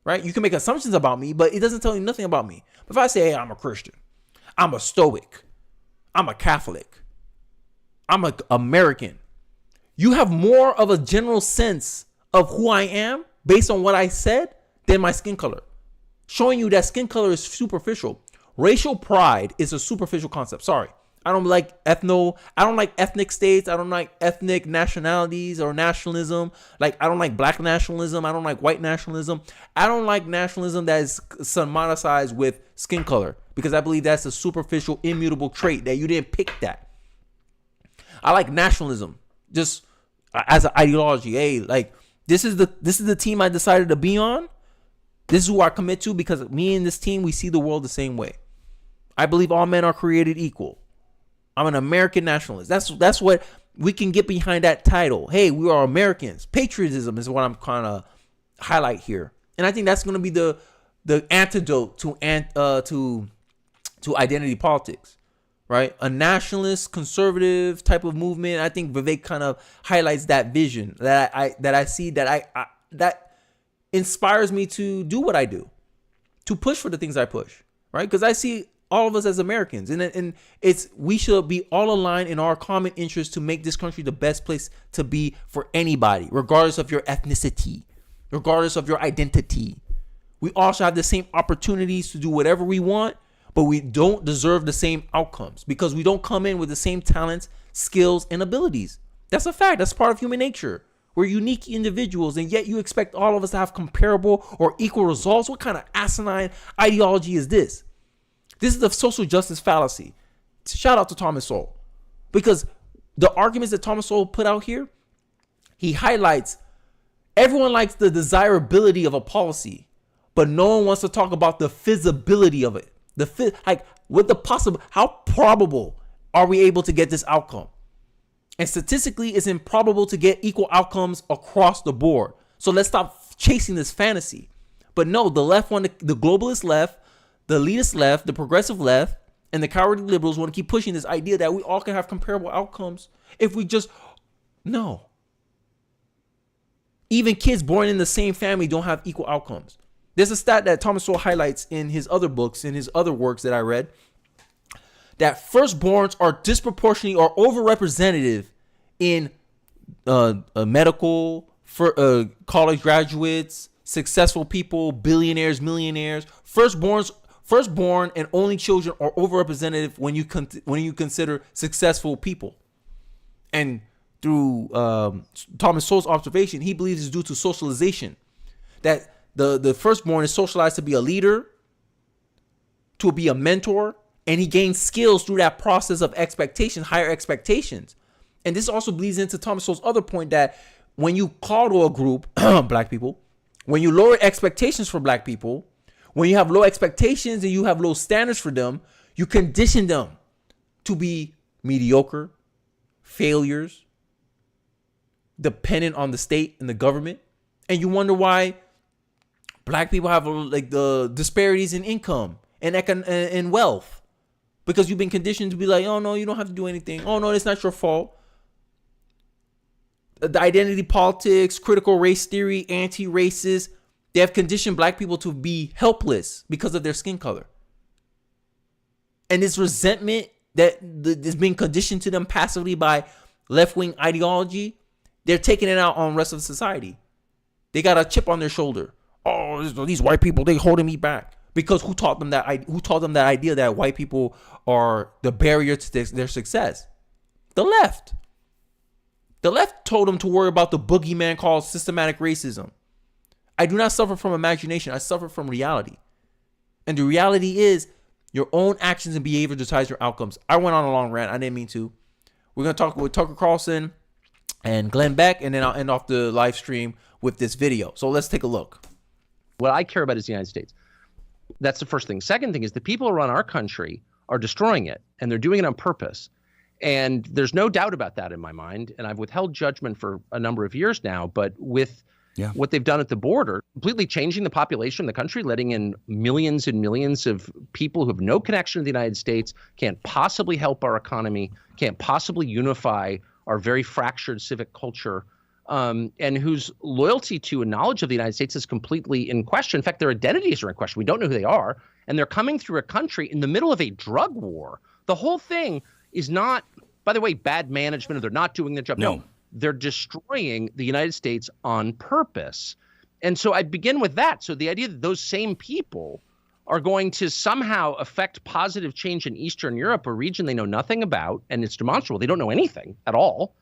Right? You can make assumptions about me, but it doesn't tell you nothing about me. But if I say, hey, I'm a Christian, I'm a Stoic, I'm a Catholic, I'm an American, you have more of a general sense of who I am based on what I said than my skin color. Showing you that skin color is superficial. Racial pride is a superficial concept. Sorry. I don't like ethnic states. I don't like ethnic nationalities or nationalism. Like, I don't like black nationalism. I don't like white nationalism. I don't like nationalism that is synonymized with skin color, because I believe that's a superficial, immutable trait that you didn't pick that. I like nationalism just as an ideology. Hey, like, this is the team I decided to be on. This is who I commit to, because me and this team, we see the world the same way. I believe all men are created equal. I'm an American nationalist. That's what we can get behind, that title. Hey, we are Americans. Patriotism is what I'm trying to highlight here. And I think that's going to be the antidote to identity politics, right? A nationalist, conservative type of movement. I think Vivek kind of highlights that vision that I see, that inspires me to do what I do, to push for the things I push, right? Because I see all of us as Americans, and we should be all aligned in our common interest to make this country the best place to be for anybody, regardless of your ethnicity, regardless of your identity. We all should have the same opportunities to do whatever we want, but we don't deserve the same outcomes because we don't come in with the same talents, skills, and abilities. That's a fact. That's part of human nature. We're unique individuals, and yet you expect all of us to have comparable or equal results? What kind of asinine ideology is this? This is the social justice fallacy. Shout out to Thomas Sowell. Because the arguments that Thomas Sowell put out here, he highlights everyone likes the desirability of a policy, but no one wants to talk about the feasibility of it. How probable are we able to get this outcome? And statistically, it's improbable to get equal outcomes across the board. So let's stop chasing this fantasy. But no, the left the globalist left, the elitist left, the progressive left, and the cowardly liberals want to keep pushing this idea that we all can have comparable outcomes if we just... No. Even kids born in the same family don't have equal outcomes. There's a stat that Thomas Sowell highlights in his other books, in his other works that I read, that firstborns are disproportionately or overrepresented in medical, college graduates, successful people, billionaires, millionaires. Firstborn and only children are overrepresented when you consider successful people. And through Thomas Sowell's observation, he believes it's due to socialization. That the firstborn is socialized to be a leader, to be a mentor, and he gains skills through that process of expectations, higher expectations. And this also bleeds into Thomas Sowell's other point that when you call to a group, black people, when you lower expectations for black people, when you have low expectations and you have low standards for them, you condition them to be mediocre, failures, dependent on the state and the government. And you wonder why black people have like the disparities in income and wealth, because you've been conditioned to be like, oh no, you don't have to do anything. Oh no, it's not your fault. The identity politics, critical race theory, anti-racist, they have conditioned black people to be helpless because of their skin color. And this resentment that is being conditioned to them passively by left-wing ideology, they're taking it out on the rest of society. They got a chip on their shoulder. Oh, these white people, they holding me back. Because who taught them that idea that white people are the barrier to their success? The left. The left told them to worry about the boogeyman called systematic racism. I do not suffer from imagination. I suffer from reality. And the reality is your own actions and behavior decides your outcomes. I went on a long rant. I didn't mean to. We're going to talk with Tucker Carlson and Glenn Beck, and then I'll end off the live stream with this video. So let's take a look. What I care about is the United States. That's the first thing. Second thing is the people around our country are destroying it, and they're doing it on purpose. And there's no doubt about that in my mind. And I've withheld judgment for a number of years now. But with what they've done at the border, completely changing the population of the country, letting in millions and millions of people who have no connection to the United States, can't possibly help our economy, can't possibly unify our very fractured civic culture, and whose loyalty to and knowledge of the United States is completely in question. In fact, their identities are in question. We don't know who they are. And they're coming through a country in the middle of a drug war. The whole thing is not, by the way, bad management, or they're not doing their job. No, they're destroying the United States on purpose. And so I begin with that. So the idea that those same people are going to somehow affect positive change in Eastern Europe, a region they know nothing about, and it's demonstrable, they don't know anything at all,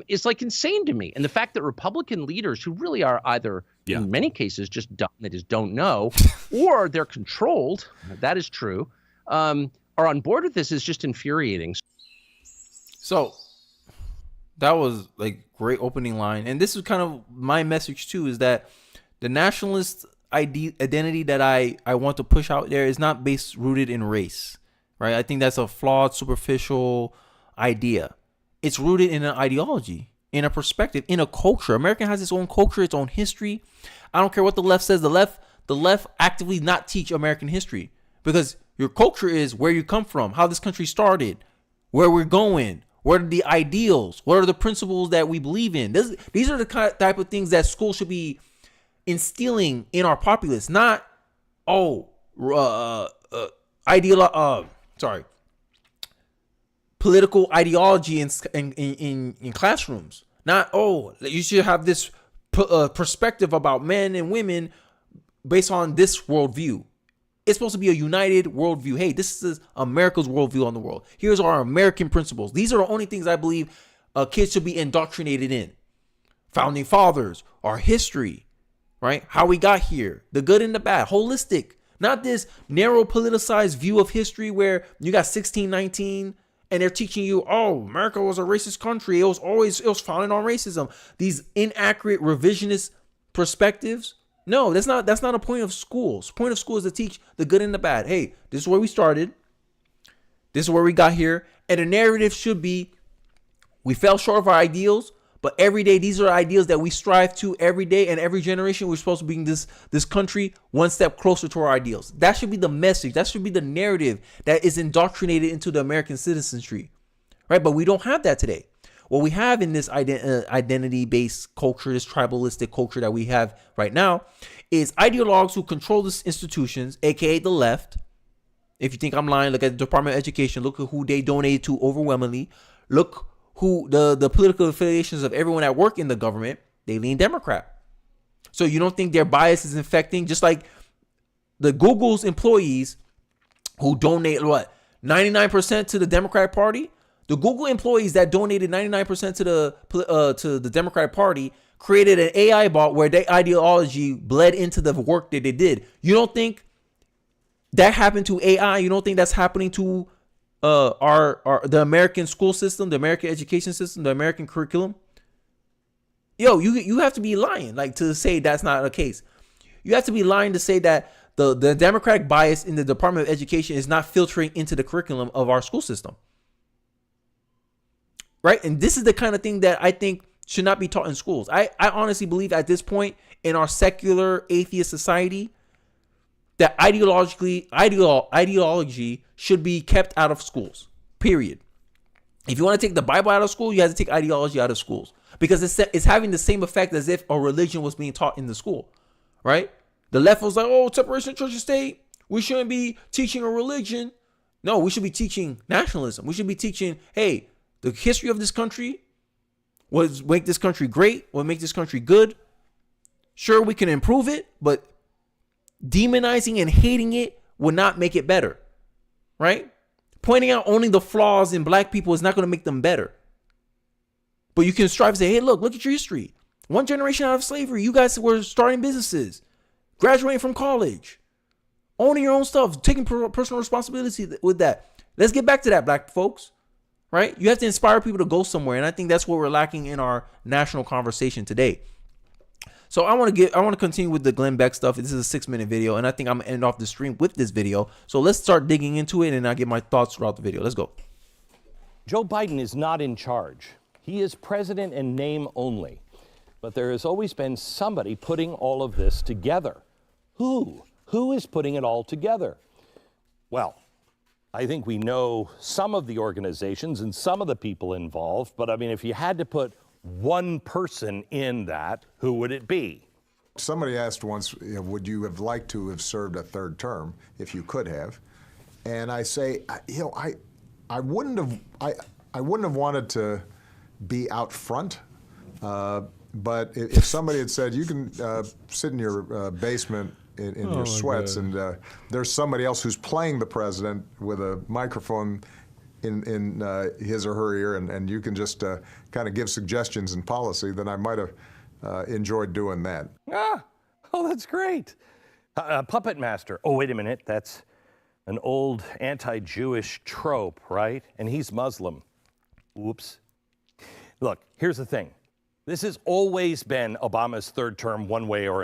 is like insane to me. And the fact that Republican leaders who really are either in many cases just dumb, they just don't know, or they're controlled, that is true, are on board with this is just infuriating. So that was like great opening line. And this is kind of my message too, is that the nationalist identity that I want to push out there is not rooted in race, right? I think that's a flawed, superficial idea. It's rooted in an ideology, in a perspective, in a culture. America has its own culture, its own history. I don't care what the left says. The left actively not teach American history, because your culture is where you come from, how this country started, where we're going, what are the ideals, what are the principles that we believe in. These are the type of things that schools should be instilling in our populace, not political ideology in classrooms. Not you should have this perspective about men and women based on this worldview. It's supposed to be a united worldview. Hey, this is America's worldview on the world. Here's our American principles. These are the only things I believe kids should be indoctrinated in. Founding fathers, our history, right? How we got here, the good and the bad, holistic. Not this narrow politicized view of history where you got 1619 and they're teaching you, America was a racist country. It was founded on racism. These inaccurate revisionist perspectives. No, that's not a point of schools. Point of school is to teach the good and the bad. Hey, this is where we started. This is where we got here. And the narrative should be, we fell short of our ideals, but every day, these are ideals that we strive to every day, and every generation, we're supposed to bring this country one step closer to our ideals. That should be the message. That should be the narrative that is indoctrinated into the American citizenry, right? But we don't have that today. What we have in this identity-based culture, this tribalistic culture that we have right now, is ideologues who control these institutions, aka the left. If you think I'm lying, look at the Department of Education. Look at who they donated to overwhelmingly. Look who the political affiliations of everyone that work in the government, they lean Democrat. So you don't think their bias is infecting, just like the Google's employees who donate 99% to the Democratic Party. The Google employees that donated 99% to the Democratic Party created an AI bot where their ideology bled into the work that they did. You don't think that happened to AI? You don't think that's happening to the American school system, the American education system, the American curriculum? Yo, you have to be lying, like, to say that's not the case. You have to be lying to say that the Democratic bias in the Department of Education is not filtering into the curriculum of our school system. Right? And this is the kind of thing that I think should not be taught in schools. I honestly believe at this point in our secular atheist society that ideology should be kept out of schools, period. If you want to take the Bible out of school, you have to take ideology out of schools, because it's having the same effect as if a religion was being taught in the school, right? The left was like, separation of church and state. We shouldn't be teaching a religion. No, we should be teaching nationalism. We should be teaching, hey, the history of this country, what make this country great, what make this country good. Sure, we can improve it, but Demonizing and hating it will not make it better, right? Pointing out only the flaws in black people is not going to make them better. But you can strive to say, hey, look at your history. One generation out of slavery, you guys were starting businesses, graduating from college, owning your own stuff, taking personal responsibility with that. Let's get back to that, black folks, right? You have to inspire people to go somewhere. And I think that's what we're lacking in our national conversation today. So I want to continue with the Glenn Beck stuff. This is a 6-minute video, and I think I'm gonna end off the stream with this video. So let's start digging into it, and I'll get my thoughts throughout the video. Let's go. Joe Biden is not in charge. He is president in name only. But there has always been somebody putting all of this together. Who? Who is putting it all together? Well, I think we know some of the organizations and some of the people involved, but I mean, if you had to put one person in that, who would it be? Somebody asked once, would you have liked to have served a third term if you could have? And I say, I wouldn't have wanted to be out front. But if somebody had said, you can sit in your basement in your sweats, and there's somebody else who's playing the president with a microphone in his or her ear, and you can just kind of give suggestions and policy, then I might have enjoyed doing that. Oh, that's great. Puppet master. Oh, wait a minute. That's an old anti-Jewish trope, right? And he's Muslim. Whoops. Look, here's the thing. This has always been Obama's third term one way or